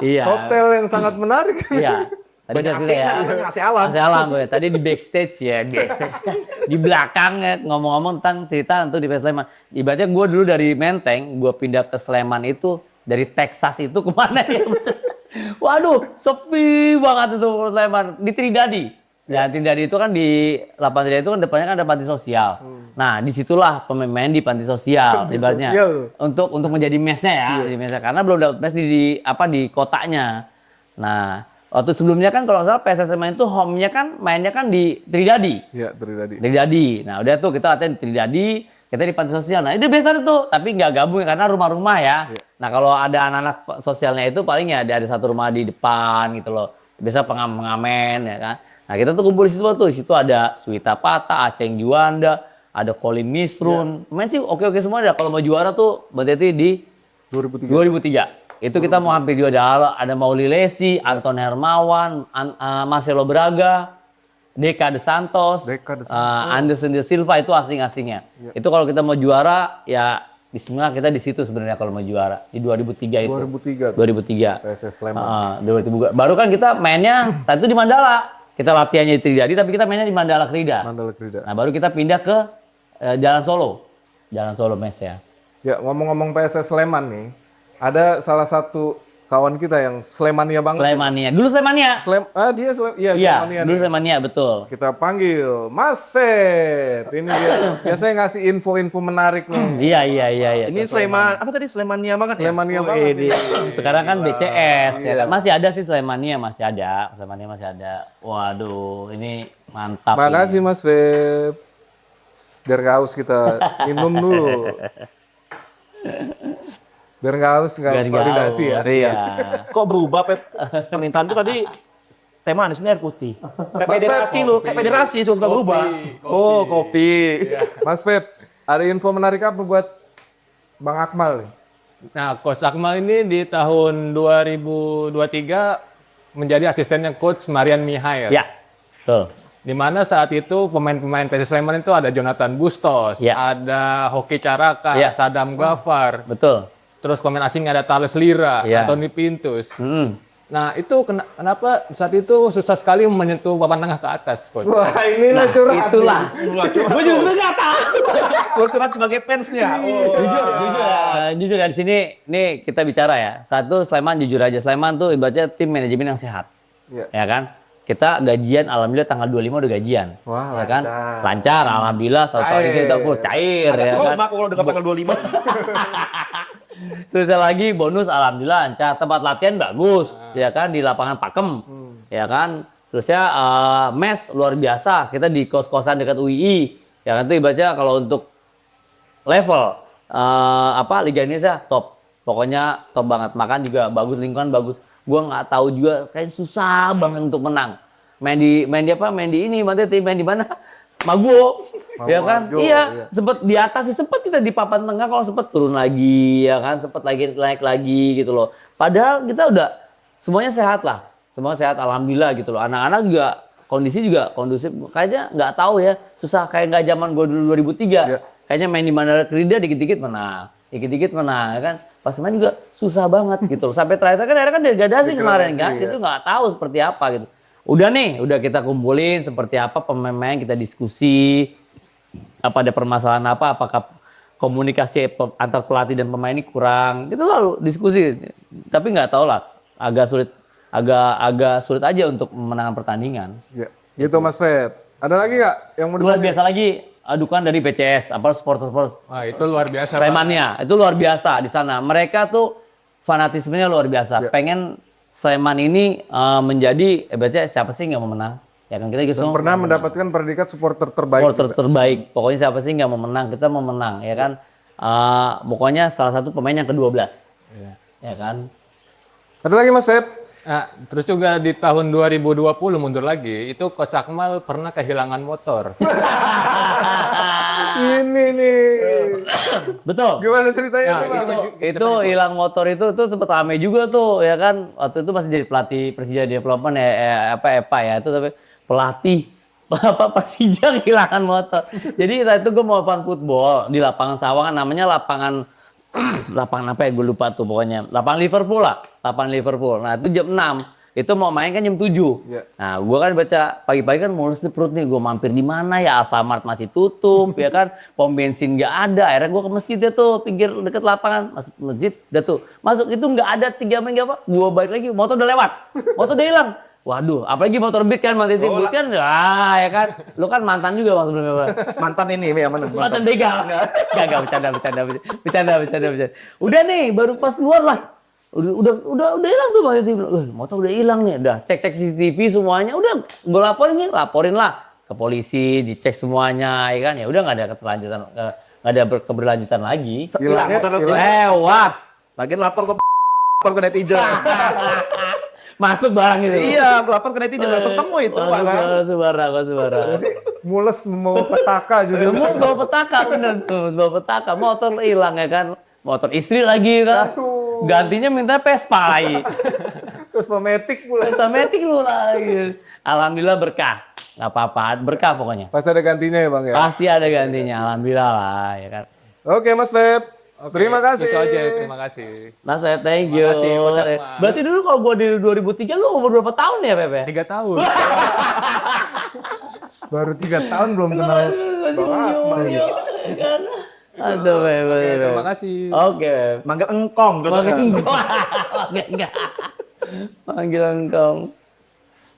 Iya. Hotel yang sangat menarik. Iya. Tadi Banyak saya cerita ya. AC alam. AC alam gue. Tadi di backstage ya, di belakang ya, ngomong-ngomong tentang cerita untuk di PSS Sleman. Ibaratnya gue dulu dari Menteng, gue pindah ke Sleman itu dari Texas itu kemana ya? Waduh, sepi banget itu Sleman di Tridadi. Ya, Tridadi itu kan di lapangan Tridadi itu kan depannya kan ada panti sosial. Nah, disitulah pemain di panti sosial ibaratnya. Untuk menjadi mesnya ya, di mesnya karena belum dapat mes di kotanya. Nah, waktu sebelumnya kan kalau nggak salah PSS main itu home-nya kan mainnya kan di Tridadi. Iya, Tridadi. Tridadi. Nah, udah tuh kita latihan di Tridadi, kita di panti sosial. Nah, itu biasa tuh, tapi nggak gabung karena rumah-rumah ya. Nah, kalau ada anak-anak sosialnya itu paling ya ada satu rumah di depan gitu loh. Biasa pengamen ya kan. Nah, kita tuh kumpul di situ tuh. Di situ ada Suwita Pata, Aceng Juanda, ada Colin Misrun. Pemain sih oke-oke semua dah. Kalau mau juara tuh Bang Teti di 2003. Itu kita mau hampir juga ada Mauli Lesi, Anton Hermawan, Marcelo Braga, Deka de Santos, Anderson de Silva, itu asing-asingnya. Itu kalau kita mau juara ya bismillah, kita di situ sebenarnya kalau mau juara di 2003 itu. 2003. PSS Sleman. 2003. Baru kan kita mainnya saat itu di Mandala. Kita latihannya di Tridadi, tapi kita mainnya di Mandala Krida. Nah, baru kita pindah ke Jalan Solo mes ya. Ya, ngomong-ngomong PSS Sleman nih, ada salah satu kawan kita yang Slemania banget. Slemania. Dulu Slemania. Dia Iya, Slemania. dulu Slemania, betul. Kita panggil Mas Fet. Ini dia biasanya ngasih info-info menarik nih. Iya. Ini Sleman, apa tadi Slemania banget ya? Slemania banget. Sekarang kan BCS ya kan. Masih ada sih Slemania, Slemania masih ada. Waduh, ini mantap. Makasih Mas Fet. Biar nggak haus kita minum dulu. Biar nggak haus validasi ya. Iya. Kok berubah, Pep? Permintaan tuh tadi teh manis ini air putih. Kayak federasi suka berubah. Oh, kopi. Mas Fet, ada info menarik apa buat Bang Akmal nih? Nah, Coach Akmal ini di tahun 2023 menjadi asistennya Coach Marian Mihail. Ya, betul. Di mana saat itu pemain-pemain PSS Sleman itu ada Jonathan Bustos, Ya. ada Hoki Caraka, Ya. Sadam Gafar, Betul. terus pemain asing ada Thales Lira, Ya. Anthony Pintus. Mm. Nah, itu kenapa saat itu susah sekali menyentuh papan tengah ke atas, Coach? Wah, inilah curhat. Itulah. Gue justru nggak tahu. Gue curhat sebagai fansnya. Jujur ya, di sini nih kita bicara ya. Satu, Sleman jujur aja, Sleman tuh ibaratnya tim manajemen yang sehat. Iya. Ya kan? Kita gajian alhamdulillah tanggal 25 udah gajian. Wah, ya kan? Lancar alhamdulillah, tahun ini kita cair ya kan. Kalau dekat tanggal 25. Terus lagi bonus alhamdulillah lancar, tempat latihan bagus ya kan, di lapangan Pakem. Ya kan? Terus ya mes luar biasa, kita di kos-kosan dekat UII. Ya kan, itu ibaratnya kalau untuk level Liga Indonesia top. Pokoknya top banget. Makan juga bagus, lingkungan bagus. Gua nggak tahu juga, kayak susah banget untuk menang. Main di ini, main di mana? Maguwo, ya kan? Maguwo, Iya, iya. sempet di atas sih, sempet kita di papan tengah, kalau sempet turun lagi, ya kan? Sempet lagi naik lagi gitu loh. Padahal kita udah semuanya sehat lah, semua sehat alhamdulillah gitu loh. Anak-anak juga kondisi juga kondusif. Kayaknya nggak tahu ya, susah kayak nggak zaman gua dulu 2003. Iya. Kayaknya main di Mandala Krida dikit-dikit menang, ya kan? Pas main juga susah banget gitu loh. Sampai terakhir kan akhirnya kan degradasi kemarin kan. Iya. Itu nggak tahu seperti apa gitu. Udah kita kumpulin seperti apa pemain-pemain, kita diskusi. Apa ada permasalahan apa, apakah komunikasi antar pelatih dan pemain ini kurang. Itu lalu diskusi. Tapi nggak tahu lah, agak sulit aja untuk memenangkan pertandingan. Ya. Gitu Mas Fet. Ada lagi nggak yang mau Luar ditanya? biasa lagi dukungan dari PCS, supporter Wah, itu luar biasa, Pak. Slemannya, itu luar biasa di sana. Mereka tuh fanatismenya luar biasa. Pengen Sleman ini menjadi, berarti siapa sih nggak mau menang? Ya kan kita Dan pernah mendapatkan predikat supporter terbaik. supporter terbaik. Pokoknya siapa sih nggak mau menang? Kita mau menang, ya kan? Pokoknya salah satu pemain yang ke-12. Ya kan? Ada lagi Mas Fet? Nah, terus juga di tahun 2020 mundur lagi, itu Coach Akmal pernah kehilangan motor. Ini nih. Betul. Gimana ceritanya tuh, Bang? Itu hilang motor itu sempet rame juga tuh, ya kan? Waktu itu masih jadi pelatih Persija Development EPA ya, itu tapi pelatih Persija kehilangan motor. Jadi saat itu gue mau lapangan football di lapangan Sawangan, namanya lapangan apa ya, gue lupa tuh pokoknya. Lapangan Liverpool. Nah, itu jam 6. Itu mau main kan jam 7. Iya. Nah, gue kan baca pagi-pagi kan mulus nih perut nih, gue mampir di mana ya, Alfamart masih tutup, ya kan, pom bensin nggak ada. Akhirnya gue ke masjid ya tuh, pinggir deket lapangan, masjid, udah tuh. Masuk itu nggak ada 3 menit apa, gue balik lagi, motor udah lewat, motor udah hilang. Waduh, apalagi motor beat kan, beat kan, ya kan, lu kan mantan juga bang sebelumnya bang. Mantan ini yang mana? Mantan begal. Gak, bercanda. Udah nih, baru pas keluar lah. Udah hilang tuh Bang Yati. Motor udah hilang nih. Udah cek CCTV semuanya. Udah gue laporin lah ke polisi, dicek semuanya, ya kan. Ya udah nggak ada keberlanjutan lagi. Hilang motor Lewat. Lagian lapor ke netizen. Masuk barang itu. Iya, lapor ke netizen langsung temu itu. Sebarang. Mules membawa petaka juga. Bawa petaka bener tuh, bawa petaka. Motor hilang ya kan. Motor istri lagi kan. Gantinya minta Vespa. Kosmetik pula. Vespa Matic lu lagi. Alhamdulillah berkah. Nggak apa-apa, berkah pokoknya. Pasti ada gantinya ya Bang ya? Pasti ada gantinya, alhamdulillah lah ya kan. Oke Mas Pep, terima kasih. Itu aja, terima kasih. Mas Pep, thank you. Makasih, Mas Akmal. Berarti dulu kalau gua di 2003 lu umur berapa tahun ya Pep? 3 tahun. Baru 3 tahun belum kenal. Masih unyu-unyu, ya kan? Aduh Pep. Terima kasih. Oke Pep. Manggil engkong. Manggil engkong. Enggak. Manggil engkong.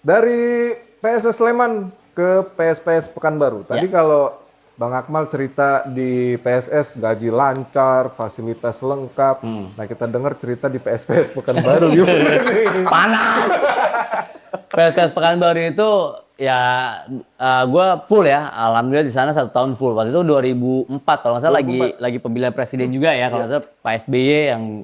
Dari PSS Sleman ke PSPS Pekanbaru. Tadi kalau Bang Akmal cerita di PSS gaji lancar, fasilitas lengkap. Nah kita dengar cerita di PSPS Pekanbaru gimana nih? Panas. PSPS Pekanbaru itu ya gue full ya. Alhamdulillah di sana 1 tahun full. Waktu itu 2004 kalau nggak salah lagi pemilihan presiden juga ya. Kalau nggak salah Pak SBY yang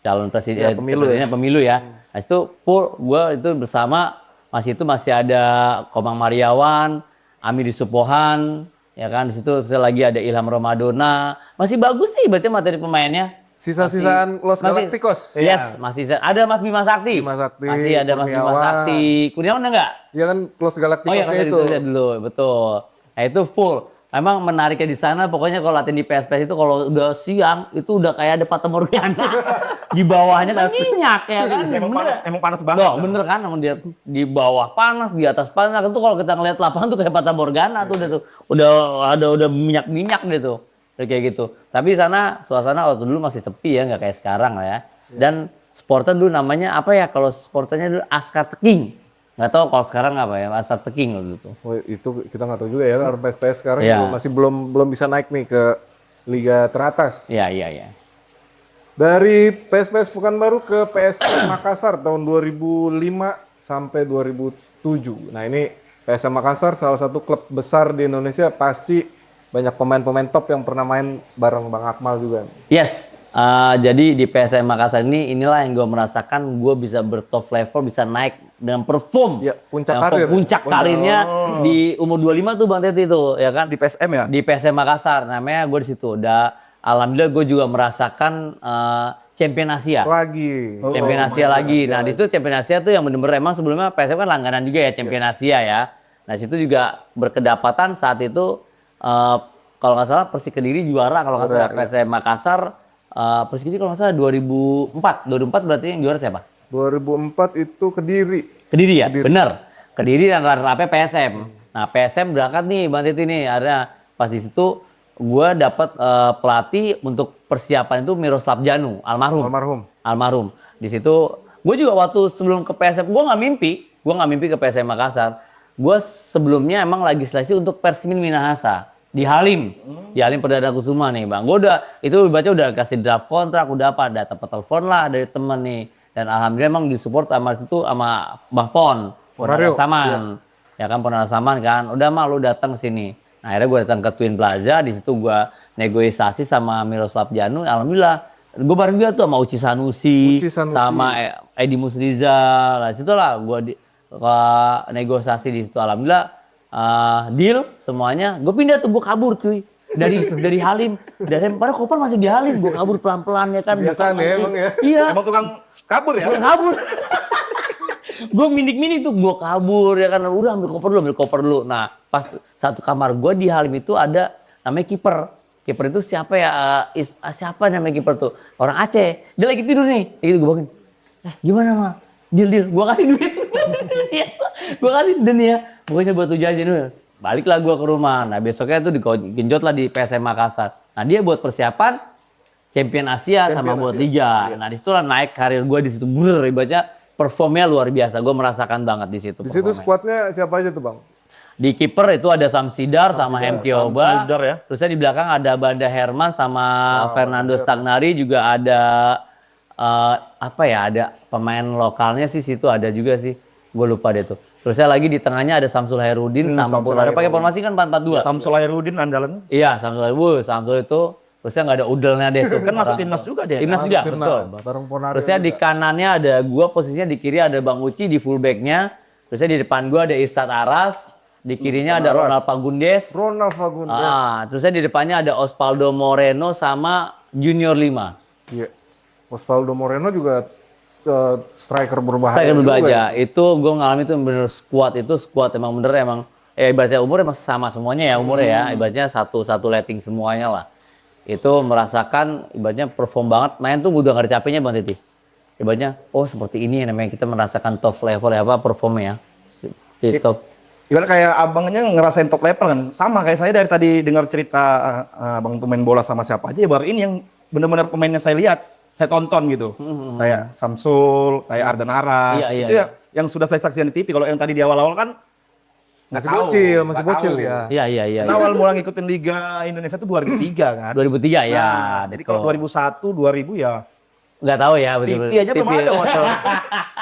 calon presiden pemilu ya. Nah itu full gue itu bersama masih ada Komang Mariawan, Amir Supohan, ya kan di situ lagi ada Ilham Ramadona. Masih bagus sih berarti materi pemainnya. Sisa-sisaan Los Galacticos. Yes, masih ada Mas Bima Sakti. Masih ada Mas Bima Sakti. Kurniawan ada enggak? Iya kan Los Galacticos Oh iya kan itu. itu dulu, betul. Nah itu full. Emang menariknya di sana pokoknya kalau latihan di PSPS itu kalau udah siang itu udah kayak ada Fata Morgana. Di bawahnya kan minyak ya kan. Emang panas banget. Loh, bener kan, emang dia di bawah panas, di atas panas. Itu kalau kita ngeliat lapangan tuh kayak Fata Morgana tuh udah minyak-minyak gitu. Udah kayak gitu. Tapi di sana suasana waktu dulu masih sepi ya, nggak kayak sekarang lah ya. Dan sportnya dulu namanya apa ya? Kalau sportnya dulu Askar Teking. Nggak tahu kalau sekarang apa ya, Askar Teking dulu tuh. Oh, itu kita nggak tahu juga ya, karena PSPS sekarang Iya. masih belum bisa naik nih ke liga teratas. Iya. Dari PSPS Pekanbaru ke PSM Makassar tahun 2005 sampai 2007. Nah ini PSM Makassar salah satu klub besar di Indonesia, pasti banyak pemain-pemain top yang pernah main bareng Bang Akmal juga. Yes, jadi di PSM Makassar inilah yang gue merasakan gue bisa bertop level, bisa naik dengan perform. Ya, puncak Yang karir. Puncak karirnya di umur 25 tuh Bang Teti tuh, ya kan? Di PSM ya? Di PSM Makassar, namanya gue di situ. Alhamdulillah gue juga merasakan Champion Asia. Lagi. Champion Asia lagi. Nah, di situ Champion Asia tuh yang bener-bener emang sebelumnya PSM kan langganan juga ya Champion Asia ya. Nah, situ juga berkedapatan saat itu kalau nggak salah Persik Kediri juara, kalau nggak salah PSM Makassar Persik Kediri kalau nggak salah 2004 berarti yang juara siapa? 2004 itu Kediri. Kediri ya? Bener. Kediri dan runner-up-nya PSM. Nah, PSM berangkat nih Bang Titi nih, ada pas di situ gue dapat pelatih untuk persiapan itu Miroslav Janu, almarhum. Di situ gue juga waktu sebelum ke PSM gue nggak mimpi ke PSM Makassar. Gue sebelumnya emang lagi seleksi untuk Persmin Minahasa di Halim Perdana Kusuma nih Bang. Gue udah kasih draft kontrak, udah apa, ada telepon lah dari temen nih. Dan alhamdulillah emang disupport sama situ sama Mbah Pon Saman. Ya kan Pon Saman kan. Udah mah lu datang ke sini. Nah, akhirnya gue datang ke Twin Plaza, di situ gue negosiasi sama Miroslav Janu. Alhamdulillah gue bareng juga tuh sama Uci Sanusi. Sama Edi Musrizal. Nah, situlah gue negosiasi di situ. Alhamdulillah deal semuanya. Gue pindah tuh, gue kabur cuy. Dari Halim. Padahal Kopar masih di Halim. Gue kabur pelan-pelan ya kan. Biasanya emang ya. Iya. Emang tukang kabur ya? Gue kabur. Gue minik-minik tuh, gue kabur ya kan. Udah ambil koper dulu. Nah, pas satu kamar gue di Halim itu ada namanya kiper. Kiper itu siapa ya? Siapa namanya kiper tuh? Orang Aceh. Dia lagi tidur nih. Gitu gue bangun. Gimana mah? Deal. Gue kasih duit. Gue kasih dan ya. Pokoknya buat tujuh aja nih. Baliklah gue ke rumah. Nah besoknya tuh digenjot lah di PSM Makassar. Nah dia buat persiapan Champion Asia sama buat Liga. Nah disitulah naik karir gue di situ. Ibaratnya performnya luar biasa. Gue merasakan banget di situ. Di situ skuadnya siapa aja tuh Bang? Di kiper itu ada Samsidar sama Hemtioba. Ya. Terusnya di belakang ada Banda Herman sama Fernando Stagnari, juga ada ada pemain lokalnya sih situ ada juga sih. Gue lupa deh tuh. Terusnya lagi di tengahnya ada Samsul Hairudin sama Purnawirawan. Pakai formasi kan 4-4-2. Samsul Hairudin andalan. Iya, Samsul itu terusnya nggak ada udelnya deh tuh. Kan masuk timnas juga dia. Timnas juga, betul. Terusnya di kanannya ada gua, posisinya di kiri ada Bang Uci di fullbacknya. Terusnya di depan gua ada Irsad Aras. Di kirinya ada Ronald Fagundes. Terusnya di depannya ada Osvaldo Moreno sama Junior 5. Iya. Osvaldo Moreno juga striker berbahaya. Saya juga berbahagia. ya. Itu gue ngalamin itu bener squad emang bener emang ibaratnya umur emang sama semuanya ya umurnya ya. Ibaratnya satu letting semuanya lah. Itu merasakan ibaratnya perform banget. Main tuh udah gak ada capeknya Bang Titi. Ibaratnya oh seperti ini yang namanya kita merasakan top level ya apa performnya. Di top. Ibarat kayak abangnya ngerasain top level kan. Sama kayak saya dari tadi dengar cerita abang tuh main bola sama siapa aja. Baru ini yang benar-benar pemainnya saya lihat, saya tonton gitu. Kayak Samsul, kayak Ardan Aras. Iya, iya, itu ya yang sudah saya saksikan di TV. Kalau yang tadi di awal-awal kan Masih bocil, masih nggak bocil tahu. ya. Iya. Karena awal mulai ngikutin Liga Indonesia itu 2003 kan. 2003 ya. Jadi kalau 2001, 2000 ya nggak tahu ya betul. TV aja belum ada Mas.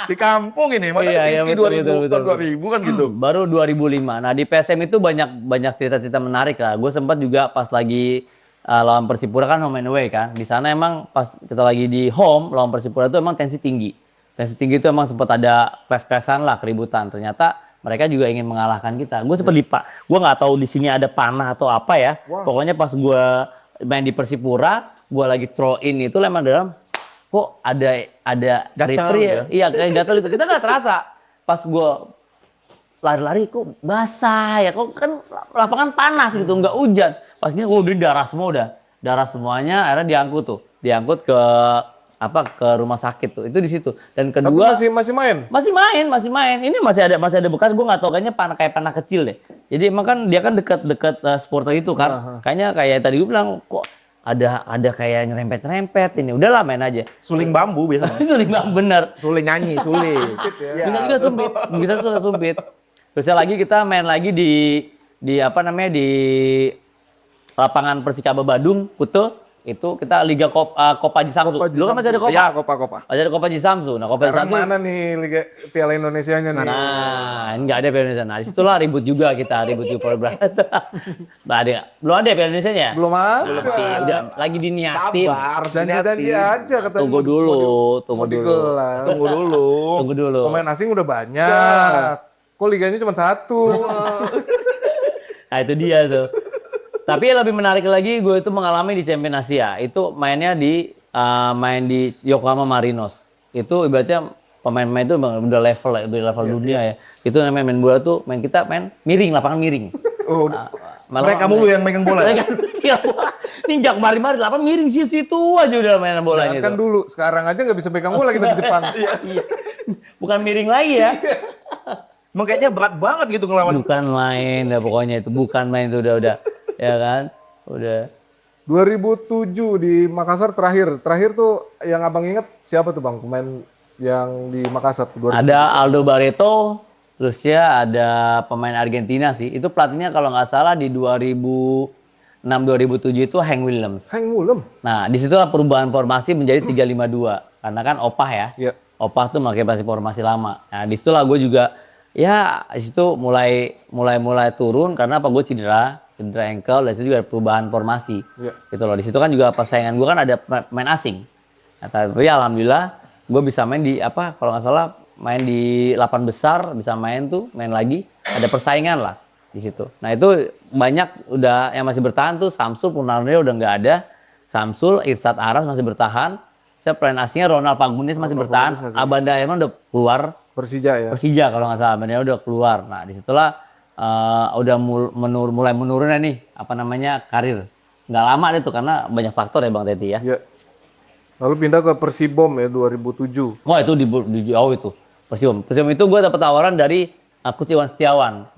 Di kampung ini, makanya Iya, TV betul, 2000 kan gitu. Baru 2005. Nah di PSM itu banyak cerita-cerita menarik lah. Gue sempat juga pas lagi lawan Persipura kan home and away kan. Di sana emang pas kita lagi di home lawan Persipura itu emang tensi tinggi. Tensi tinggi itu emang sempat ada crash-crashan lah, keributan. Ternyata mereka juga ingin mengalahkan kita. Gue sempat gue nggak tahu di sini ada panah atau apa ya. Pokoknya pas gue main di Persipura, gue lagi throw in itu lemah dalam. Kok ada referee ya? Iya kayak gatel itu. Kita nggak terasa. Pas gue lari-lari kok basah ya. Kok kan lapangan panas gitu, nggak hujan. Pas ini gue udah darah semua udah. Darah semuanya akhirnya diangkut tuh. Diangkut ke rumah sakit tuh. Itu di situ. Dan Tapi kedua masih main. masih main. Ini masih ada bekas. Gue nggak tahu kayaknya kayak panah kecil deh. Jadi emang kan dia kan dekat supporter itu kan. Kayaknya kayak tadi gue bilang kok ada kayak nyerempet ini. Udahlah main aja. Suling bambu biasanya. Suling banget bener. Suling nyanyi, suling. Bisa juga sumpit. Bisa juga sumpit. Terus lagi kita main lagi di lapangan Persikabo Badung, Kuto. Itu kita Liga Kopaji Samsu. Dulu kan masih ada Kopa. Iya, Kopa. Masih ada Kopaji Samsu. Nah, Kopaji Sekarang Samsu. mana nih Liga Piala Indonesianya nih? Nah, enggak ada Piala Indonesia. Nah, disitulah ribut juga kita, ribut juga Polres Berantas. Belum ada Piala Indonesia-nya? Belum ada. Udah lagi diniatin. Sabar, Janji aja katanya. Tunggu dulu. Mau digelar. Tunggu dulu. Tunggu dulu. Pemain asing udah banyak. Kok liganya cuma satu? Nah, itu dia tuh. Tapi yang lebih menarik lagi, gue itu mengalami di Champion Asia. Itu mainnya main di Yokohama Marinos. Itu ibaratnya pemain-pemain itu udah level dunia ya. Itu namanya main bola tuh, kita main miring, lapangan miring. Oh, mereka mulu yang megang bola. Mereka ninjak mari-mari, lapangan miring situ aja udah mainan bolanya. Kan dulu, sekarang aja nggak bisa pegang bola kita di Jepang. Iya. Bukan miring lagi ya. Emang kayaknya berat banget gitu ngelawan. Bukan main ya pokoknya itu, bukan main itu udah. Ya kan? Udah. 2007 di Makassar terakhir tuh yang abang inget siapa tuh bang pemain yang di Makassar? 2007. Ada Aldo Barreto, terus ya ada pemain Argentina sih. Itu pelatihnya kalau nggak salah di 2006-2007 itu Hank Williams. Hank Willem. Nah, di situ perubahan formasi menjadi 352. Karena kan Opah ya. Iya. Opah tuh pakai formasi lama. Nah, di situlah gue juga ya di situ mulai turun karena apa gue cedera ankle, dan itu juga ada perubahan formasi. Iya. Gitu loh. Di situ kan juga persaingan gue kan ada pemain asing. Nah, tapi alhamdulillah gue bisa main di kalau nggak salah main di 8 besar, bisa main lagi, ada persaingan lah di situ. Nah, itu banyak udah yang masih bertahan tuh Samsul Purnardio udah nggak ada. Samsul, Irsat Aras masih bertahan. Saya pemain asingnya Ronald Pangundis masih bertahan. Abanda Herman udah keluar. Persija kalau nggak salah, Abanda udah keluar. Nah, disitulah udah mulai menurun nih karir. Nggak lama deh tuh karena banyak faktor ya Bang Teti ya. Iya. Lalu pindah ke Persibom ya 2007. Wah itu di jauh itu Persibom itu gue dapet tawaran dari Coach Iwan Setiawan.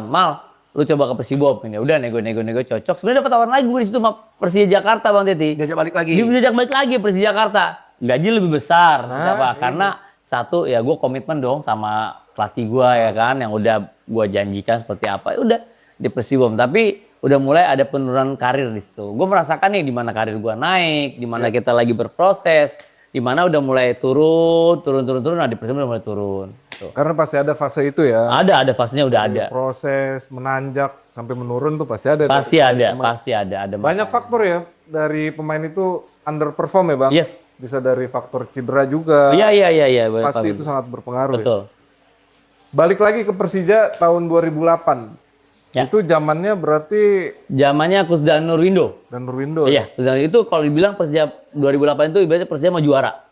Mal, lu coba ke Persibom ini. Udah nego cocok. Sebenarnya dapet tawaran lagi gue di situ sama Persija Jakarta Bang Teti. Diajak balik lagi. Diajak balik lagi Persija Jakarta. Gaji lebih besar. Kenapa? Karena satu ya gue komitmen dong sama pelatih gue ya kan yang udah gue janjikan seperti apa. Udah di Persibom. Tapi udah mulai ada penurunan karir di situ. Gue merasakan nih di mana karir gue naik, di mana kita lagi berproses, di mana udah mulai turun. Nah di Persibom udah mulai turun. Tuh. Karena pasti ada fase itu ya. Ada fasenya udah ada. Proses menanjak sampai menurun tuh pasti ada. Pasti ada. Banyak faktor ya dari pemain itu underperform ya bang. Yes. Bisa dari faktor cedera juga. Iya. Pasti itu sangat berpengaruh. Betul. Ya. Balik lagi ke Persija tahun 2008. Ya. Itu zamannya berarti Zamannya Kusdan Nurwindo. dan Nurwindo. Iya, Kusdan itu kalau dibilang Persija 2008 itu ibaratnya Persija mau juara.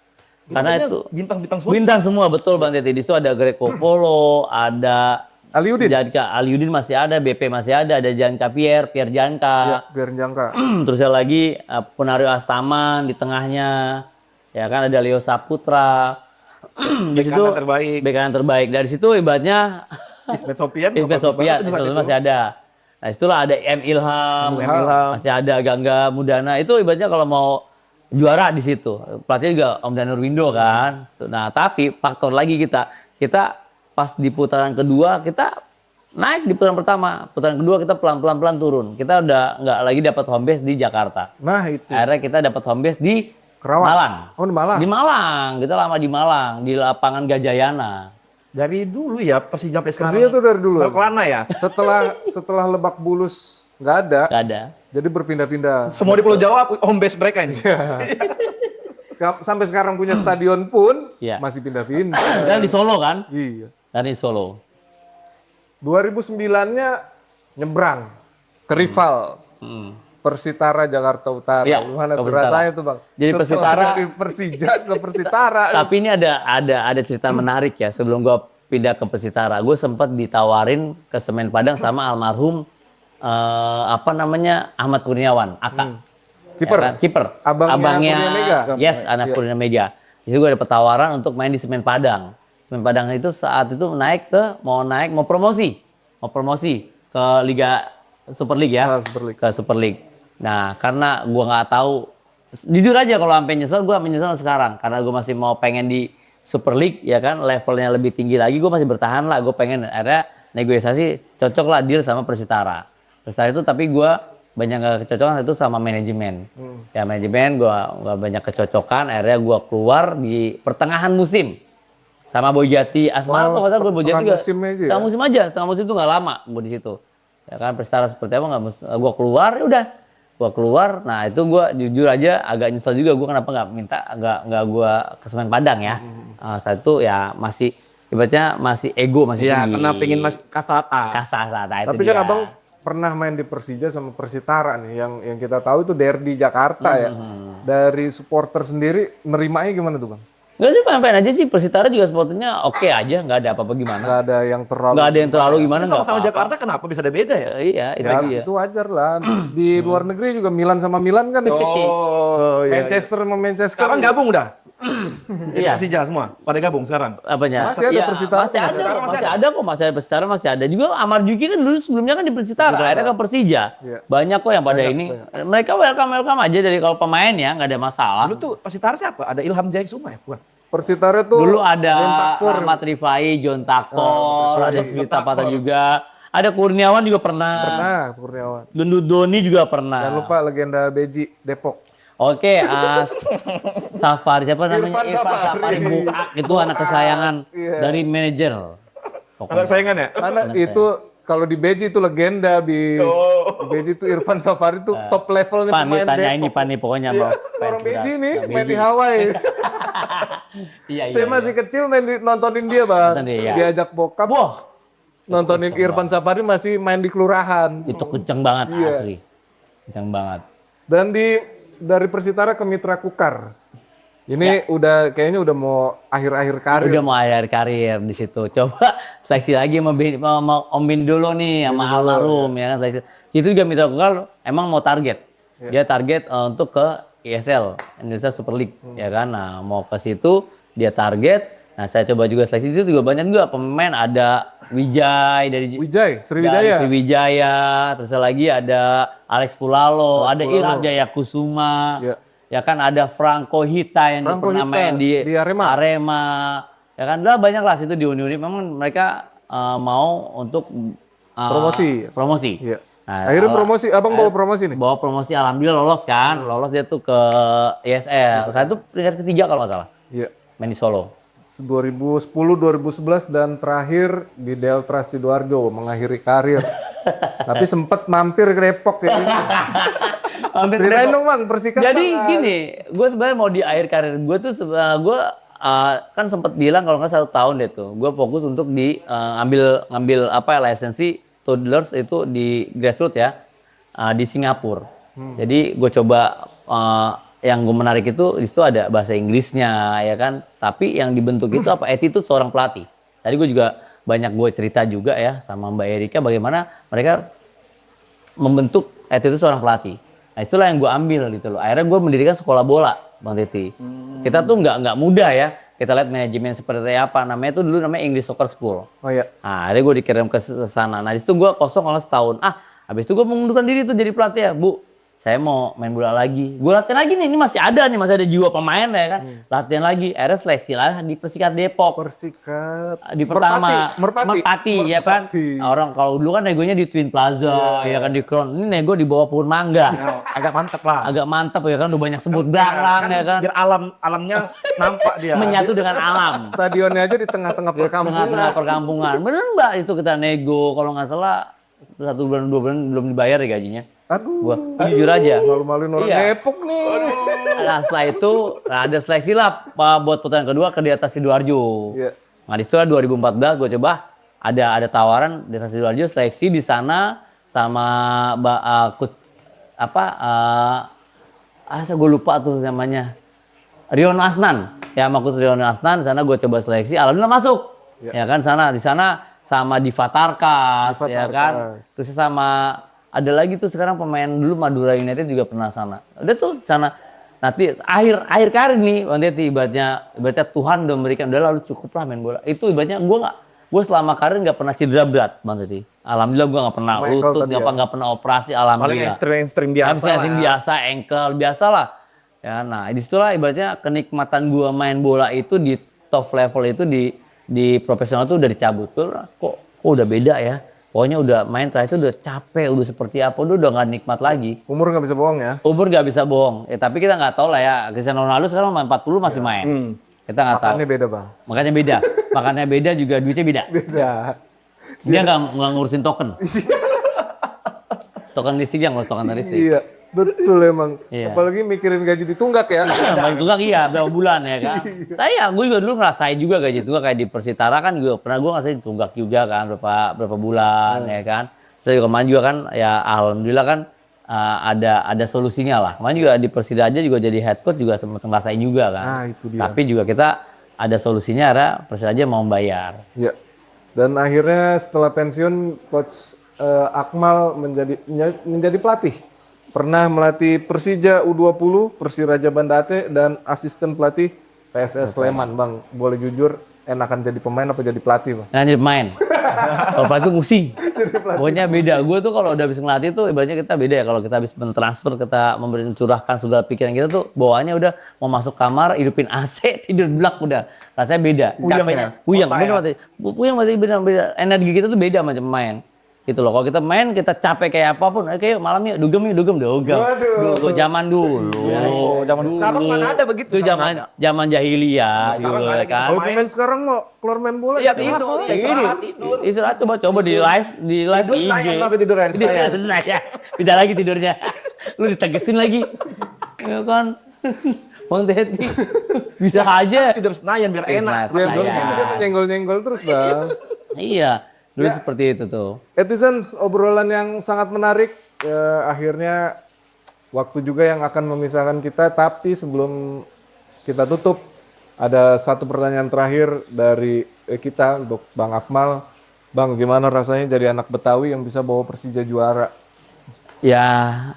Karena itu bintang-bintang semua. bintang semua, betul Bang Teti. Di situ ada Greco Polo, ada Aliudin. Janka Aliudin masih ada, BP masih ada Janka Pierre Ya, Janka. biar jangka. Terus ada lagi Penario Astaman di tengahnya. Ya kan ada Leo Saputra. Di Bek situ kanan terbaik. bek kanan terbaik. Dari situ ibaratnya Ismet Sopian. Ismet Sofian itu masih ada. Nah, itulah ada M Ilham, masih ada Gangga Mudana. Itu ibaratnya kalau mau juara di situ. Pelatih juga Om Danur Windo kan. Nah, tapi faktor lagi kita pas di putaran kedua kita naik di putaran pertama. Putaran kedua kita pelan-pelan turun. Kita udah nggak lagi dapat home base di Jakarta. Nah, itu. Akhirnya kita dapat home base di Kerawang. Malang. Oh, di Malang. Di Malang, kita lama di Malang, di lapangan Gajayana. Dari dulu ya Persija sampai sekarang. Persija tuh dari dulu. Kelana ya. Setelah Lebak Bulus nggak ada, Gak ada. jadi berpindah-pindah. Semua di Pulau Jawa home base mereka ini. Sampai sekarang punya stadion pun Iya. masih pindah-pindah. Dan di Solo kan? Iya. Dari Solo. 2009-nya nyebrang ke rival Persitara Jakarta Utara. Iya, Gimana ke tuh Persitara. rasanya tuh Bang? Jadi Setelah Persitara- dari Persija ke Persitara. Tapi ini ada cerita menarik ya. Sebelum gue pindah ke Persitara, gue sempat ditawarin ke Semen Padang sama almarhum Ahmad Kurniawan, Aka. Kiper? Ya kan? Kiper. Abangnya Kurnia Mega? Yes, anak Kurnia Mega. Di situ gue dapet tawaran untuk main di Semen Padang. Semen Padang itu saat itu mau promosi ke Liga Super League ya. Super League. Ke Super League. Nah, karena gua nggak tahu, jujur aja kalau sampai nyesel, gua menyesal sekarang karena gua masih mau pengen di Super League ya kan, levelnya lebih tinggi lagi, gua masih bertahan lah, gua pengen akhirnya negosiasi cocok lah deal sama Persitara. Persitara itu tapi gua banyak gak kecocokan itu sama manajemen. Ya manajemen gua nggak banyak kecocokan, akhirnya gua keluar di pertengahan musim sama Boyjati Asmara atau kata gue Boyjati setengah juga musim aja ya? setengah musim itu nggak lama gue di situ. Ya kan Persitara seperti apa gue keluar ya udah gue keluar. Nah itu gue jujur aja agak nyesel juga gue kenapa nggak gue ke Semen Padang ya. Saat itu ya masih ibaratnya masih ego masih Ya, tinggi. karena pengen kasata. Kasata itu Tapi kan dia. Abang pernah main di Persija sama Persitara nih, yang kita tahu itu derby Jakarta ya. Dari supporter sendiri nerimanya gimana tuh Bang? Nggak sih pengen aja sih Persitara juga supporternya oke aja nggak ada apa-apa gimana. Nggak ada yang terlalu. Nggak ada yang terlalu gimana nggak Sama-sama apa-apa. Jakarta kenapa bisa ada beda ya? Iya itu Ya, dia. itu wajar lah. Di luar negeri juga Milan sama Milan kan. Oh iya. Manchester sama Manchester. Sekarang gabung udah. Iya. Persija semua pada gabung sekarang. Apanya? Masih ada Iya, Persitara, masih ada, Persitara masih ada kok, masih ada Persitara, masih ada. Juga Amar Juki kan dulu sebelumnya kan di Persitara, akhirnya ke Persija. Iya. Banyak kok yang pada ini. Mereka welcome aja dari kalau pemain ya, nggak ada masalah. Dulu tuh Persitara siapa? Ada Ilham Jayaksuma ya? Bukan. Persitara tuh Dulu ada Zentakor. Ahmad Rifai, John Takor, ada Suwita Pata juga. Ada Kurniawan juga pernah. Nah, Kurniawan. Gendut Doni juga pernah. Jangan lupa legenda Beji Depok. Oke, Safari siapa namanya? Irfan Safari. Bukak itu anak kesayangan dari manajer. Anak saingan ya? Karena itu kalau di Beji itu legenda di Beji itu Irfan Safari itu top levelnya Pan, pemain tanya Depok. ini Pan nih pokoknya mau. Orang Beji nih main di Hawaii. Iya, Saya masih kecil nontonin dia bang. Nonton dia, iya. Diajak bokap Wah, nontonin Irfan Safari masih main di kelurahan. itu kenceng banget Iya. asli. Kenceng banget. Dan dari Persitara ke Mitra Kukar. Ini kayaknya udah mau akhir-akhir karir. Udah mau akhir karir di situ. Coba seleksi lagi sama Om Bin dulu nih sama almarhum ya kan seleksi. Situ juga Mitra Kukar emang mau target. Dia target untuk ke ISL Indonesia Super League ya kan. Nah, mau ke situ dia target. Nah, saya coba juga seleksi itu juga banyak juga pemain ada Wijay dari Wijay, Sriwijaya. Sriwijaya, terus lagi ada Alex Pulalo, ada Irab Jayakusuma. Iya. Ya kan ada Franco Hita yang Franco pernah Hita main di di Arema. Ya kan udah banyak lah situ di uni-uni memang mereka mau untuk promosi. Iya. Nah, Akhirnya promosi, abang bawa promosi nih. bawa promosi alhamdulillah lolos kan. Lolos dia tuh ke ISL. Saat itu peringkat ketiga kalau nggak salah. Iya. Main di Solo. 2010, 2011 dan terakhir di Delta Sidoarjo mengakhiri karir. Tapi sempat mampir ke Depok ya. Hampir Ceritain Depok. dong bang, Persikap. Jadi gini, gue sebenarnya mau di akhir karir gue tuh gue kan sempat bilang kalau nggak 1 tahun deh tuh, gue fokus untuk ngambil apa lisensi toddlers itu di grassroots ya, di Singapura. Jadi gue coba yang gue menarik itu di situ ada bahasa Inggrisnya ya kan, tapi yang dibentuk itu apa attitude seorang pelatih. Tadi gue juga banyak gue cerita juga ya sama Mbak Erika bagaimana mereka membentuk attitude seorang pelatih. Nah itulah yang gue ambil gitu loh. Akhirnya gue mendirikan sekolah bola, Bang Teti. Kita tuh nggak mudah ya. Kita lihat manajemen seperti apa. Namanya tuh dulu namanya English Soccer School. Oh iya. Nah, akhirnya gue dikirim ke sana. Nah, di situ gue kosong kalau setahun. Habis itu gue mengundurkan diri tuh jadi pelatih ya. Bu, saya mau main bola lagi. Gue latihan lagi nih, ini masih ada jiwa pemain ya kan. Latihan lagi. Akhirnya seleksi lah di Persikat Depok. Persikat. Di pertama. Merpati, ya kan. Merpati. Orang kalau dulu kan negonya di Twin Plaza, ya kan di Crown. Ini nego di bawah pohon mangga. Agak mantep lah. Agak mantap ya kan, udah banyak sebut belang ya kan. Biar alamnya nampak dia. Menyatu dengan alam. Stadionnya aja di tengah-tengah perkampungan. Tengah-tengah perkampungan. Bener Mbak, itu kita nego. Kalau nggak salah 1 bulan 2 bulan belum dibayar ya gajinya. Aduh. Gua jujur aja. Malu-maluin orang Iya. Depok nih. Nah setelah itu ada seleksi lah buat putaran kedua ke di atas Sidoarjo. Iya. Nah di situ lah 2014 gue coba ada tawaran di atas Sidoarjo seleksi di sana sama gue lupa tuh namanya Rion Asnan. Ya sama Coach Rion Asnan di sana gue coba seleksi, alhamdulillah masuk. Ya kan di sana sama Diva Tarkas, ya kan. Terus sama ada lagi tuh sekarang pemain dulu Madura United juga pernah sana. Udah tuh sana. Nanti akhir karir nih, Bang Teti, ibaratnya Tuhan udah memberikan, udah lalu cukup lah main bola. Itu ibaratnya gue selama karir nggak pernah cedera berat, Bang Teti. Alhamdulillah gue nggak pernah lutut, nggak pernah operasi, Paling alhamdulillah. ekstrim biasa Ekstrim biasa, ankle biasa lah. Ya, nah disitulah ibaratnya kenikmatan gue main bola itu di top level itu di profesional tuh udah dicabut tuh. Kok udah beda ya. Pokoknya udah main terakhir itu udah capek, udah seperti apa, udah nggak nikmat lagi. Umur nggak bisa bohong ya. Umur nggak bisa bohong. Tapi kita nggak tahu lah ya. Cristiano Ronaldo sekarang main 40 masih main. Kita nggak tahu. Makannya beda bang. Makanya beda. Makannya beda juga duitnya beda. Beda. Dia nggak ngurusin token. Token listrik yang ngurus token listrik. Iya. Betul emang. Iya. Apalagi mikirin gaji ditunggak ya. Bang tunggak iya berapa bulan ya kan. Gue juga dulu ngerasain juga gaji tunggak kayak di Persitara kan juga pernah gue ngerasain tunggak juga kan berapa bulan ya kan. Saya juga kemarin juga kan ya alhamdulillah kan ada solusinya lah. Kemarin juga di Persida aja juga jadi head coach juga sempat ngerasain juga kan. Nah, itu dia. Tapi juga kita ada solusinya karena Persida aja mau bayar. Iya. Dan akhirnya setelah pensiun coach Akmal menjadi pelatih. Pernah melatih Persija U20, Persiraja Banda Aceh, dan asisten pelatih PSS Sleman. Bang, boleh jujur, enakan jadi pemain apa jadi pelatih, Bang? Nah, jadi pemain. Kalau pelatih pusing. Pokoknya beda. Gue tuh kalau udah habis ngelatih tuh ibaratnya kita beda ya. Kalau kita habis mentransfer, kita mencurahkan segala pikiran kita tuh bawaannya udah mau masuk kamar, hidupin AC, tidur belak udah. Rasanya beda. Puyeng. Puyeng berarti beda. Energi kita tuh beda macam pemain. Gitu loh. Kalau kita main, kita capek kayak apapun. Kayak malam yuk, dugem. Dulu zaman dulu. Sekarang mana ada begitu? Itu zaman jahiliyah gitu nggak ada kan. Kalau pemain sekarang mau keluar main bola, Iya, tidur. tidur. Istirahat coba di live Tidur IG. Senayan, tapi tidurnya di Senayan. Tidur ya. Beda lagi tidurnya. Lu ditegesin lagi. Ya kan. Bang Teti. Bisa aja. Tidur Senayan biar enak. Senayan. Dia nyenggol-nyenggol terus, Bang. Iya. Dulu seperti itu tuh. Etizen, obrolan yang sangat menarik. Akhirnya waktu juga yang akan memisahkan kita. Tapi sebelum kita tutup, ada satu pertanyaan terakhir dari kita untuk Bang Akmal. Bang, gimana rasanya jadi anak Betawi yang bisa bawa Persija juara? Ya,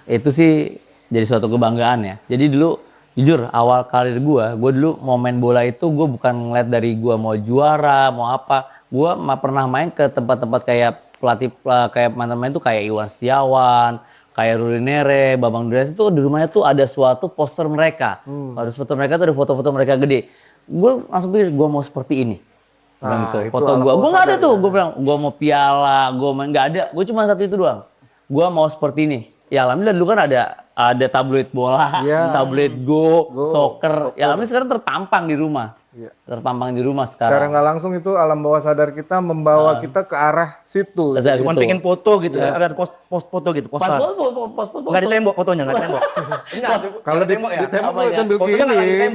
itu sih jadi suatu kebanggaan ya. Jadi dulu, jujur awal karir gua dulu mau main bola itu gue bukan ngeliat dari gua mau juara, mau apa. Gua pernah main ke tempat-tempat kayak pelatih kayak teman-teman itu kayak Iwan Setiawan, kayak Rudi Nere, Babang Dures itu di rumahnya tuh ada suatu poster mereka. Ada foto mereka tuh ada foto-foto mereka gede. Gue langsung pikir gue mau seperti ini. Bilang gitu. Foto gue nggak ada tuh. Gue bilang gue mau piala, gue main nggak ada. Gue cuma satu itu doang. Gue mau seperti ini. Ya alhamdulillah dulu kan ada tabloid bola, tabloid soccer. Ya alhamdulillah sekarang terpampang di rumah. Terpampang di rumah sekarang. Secara nggak langsung itu alam bawah sadar kita membawa kita ke arah situ. Cuman pengen foto gitu, ada pos foto gitu, poster. Nggak di tembok fotonya, nggak di tembok. Kalau di tembok sambil gini.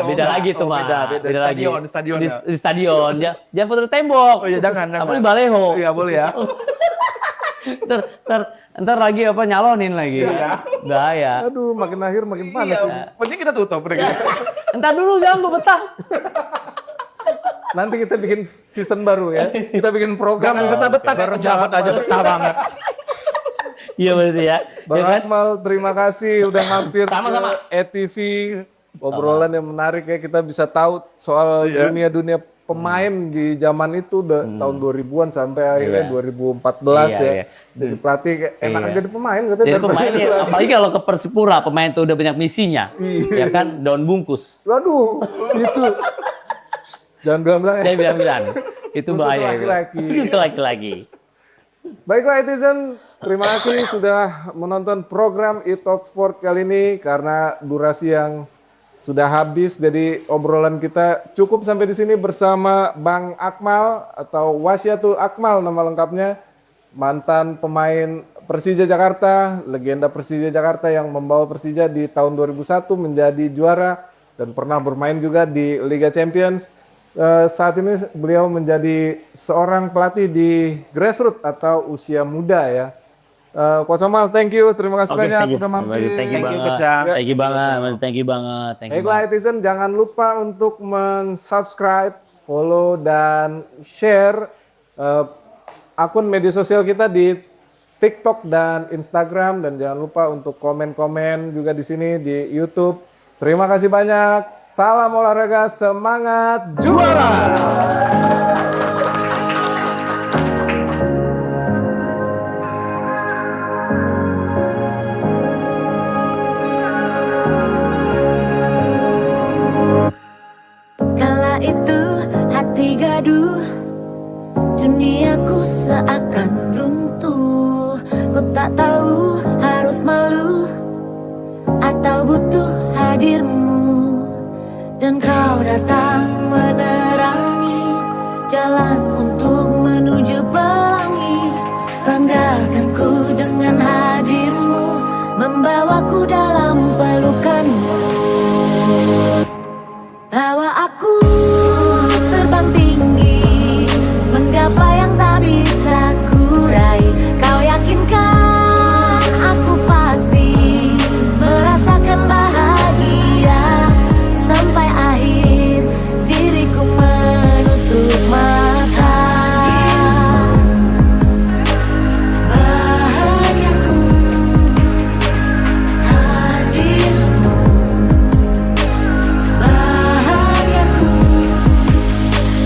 Beda lagi tuh mah. Beda lagi. Di stadion. Di stadion. Jangan foto di tembok. Oh iya jangan. Apa di baleho. Iya boleh ya. ntar lagi apa nyalonin lagi. Bahaya. Aduh, makin akhir makin panas. ini. Mending kita tutup udah gitu. Entar dulu jangan gue betah. Nanti kita bikin season baru ya. Kita bikin program. Jangan betah-betah kayak pejabat aja betah banget. Iya berarti ya. Bang Ya kan? Akmal, terima kasih udah mampir Sama-sama. ke ETV. Obrolan yang menarik ya, kita bisa tahu soal dunia-dunia pemain di zaman itu tahun 2000-an sampai akhirnya 2014 Iya, ya. iya. Jadi pelatih enak jadi pemain katanya. Jadi daripada pemain jadi ya, pelatih. apalagi kalau ke Persipura, pemain tuh udah banyak misinya. Ya kan, daun bungkus. Waduh, itu. Jangan bilang-bilang ya. Dia bilang-bilang. Itu Khusus bahaya. laki-laki. Khusus laki-laki. Baiklah netizen, terima kasih sudah menonton program eTalk Sport kali ini karena durasi yang sudah habis. Jadi obrolan kita cukup sampai di sini bersama Bang Akmal atau Wasyatul Akmal nama lengkapnya, mantan pemain Persija Jakarta, legenda Persija Jakarta yang membawa Persija di tahun 2001 menjadi juara dan pernah bermain juga di Liga Champions. Saat ini beliau menjadi seorang pelatih di grassroots atau usia muda ya. Coach Amal, thank you, terima kasih banyak udah mampir. Thank you banget. Coach Sam. Thank you banget. Thank you banget. Thank you Baiklah banget. netizen, jangan lupa untuk subscribe, follow, dan share akun media sosial kita di TikTok dan Instagram. Dan jangan lupa untuk komen-komen juga di sini di YouTube. Terima kasih banyak. Salam olahraga, semangat juara! Kala itu hati gaduh, duniaku seakan runtuh. Ku tak tahu harus malu atau butuh hadirmu. Dan kau datang menerangi jalan untuk menuju pelangi. Banggakan ku dengan hadirmu, membawaku dalam pelukanmu. Bawa aku terbang tinggi, menggapai yang tak bisa kurai. Kau yakinkan aku pasti merasakan bahagia sampai akhir diriku menutup mata. Bahagiaku hadirmu, bahagiaku.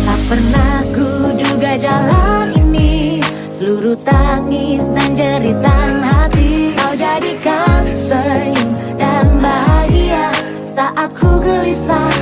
Tak pernah kuduga jalan ini, seluruh tangis dan jeritan hati kau jadikan senyum dan bahagia saat ku gelisah.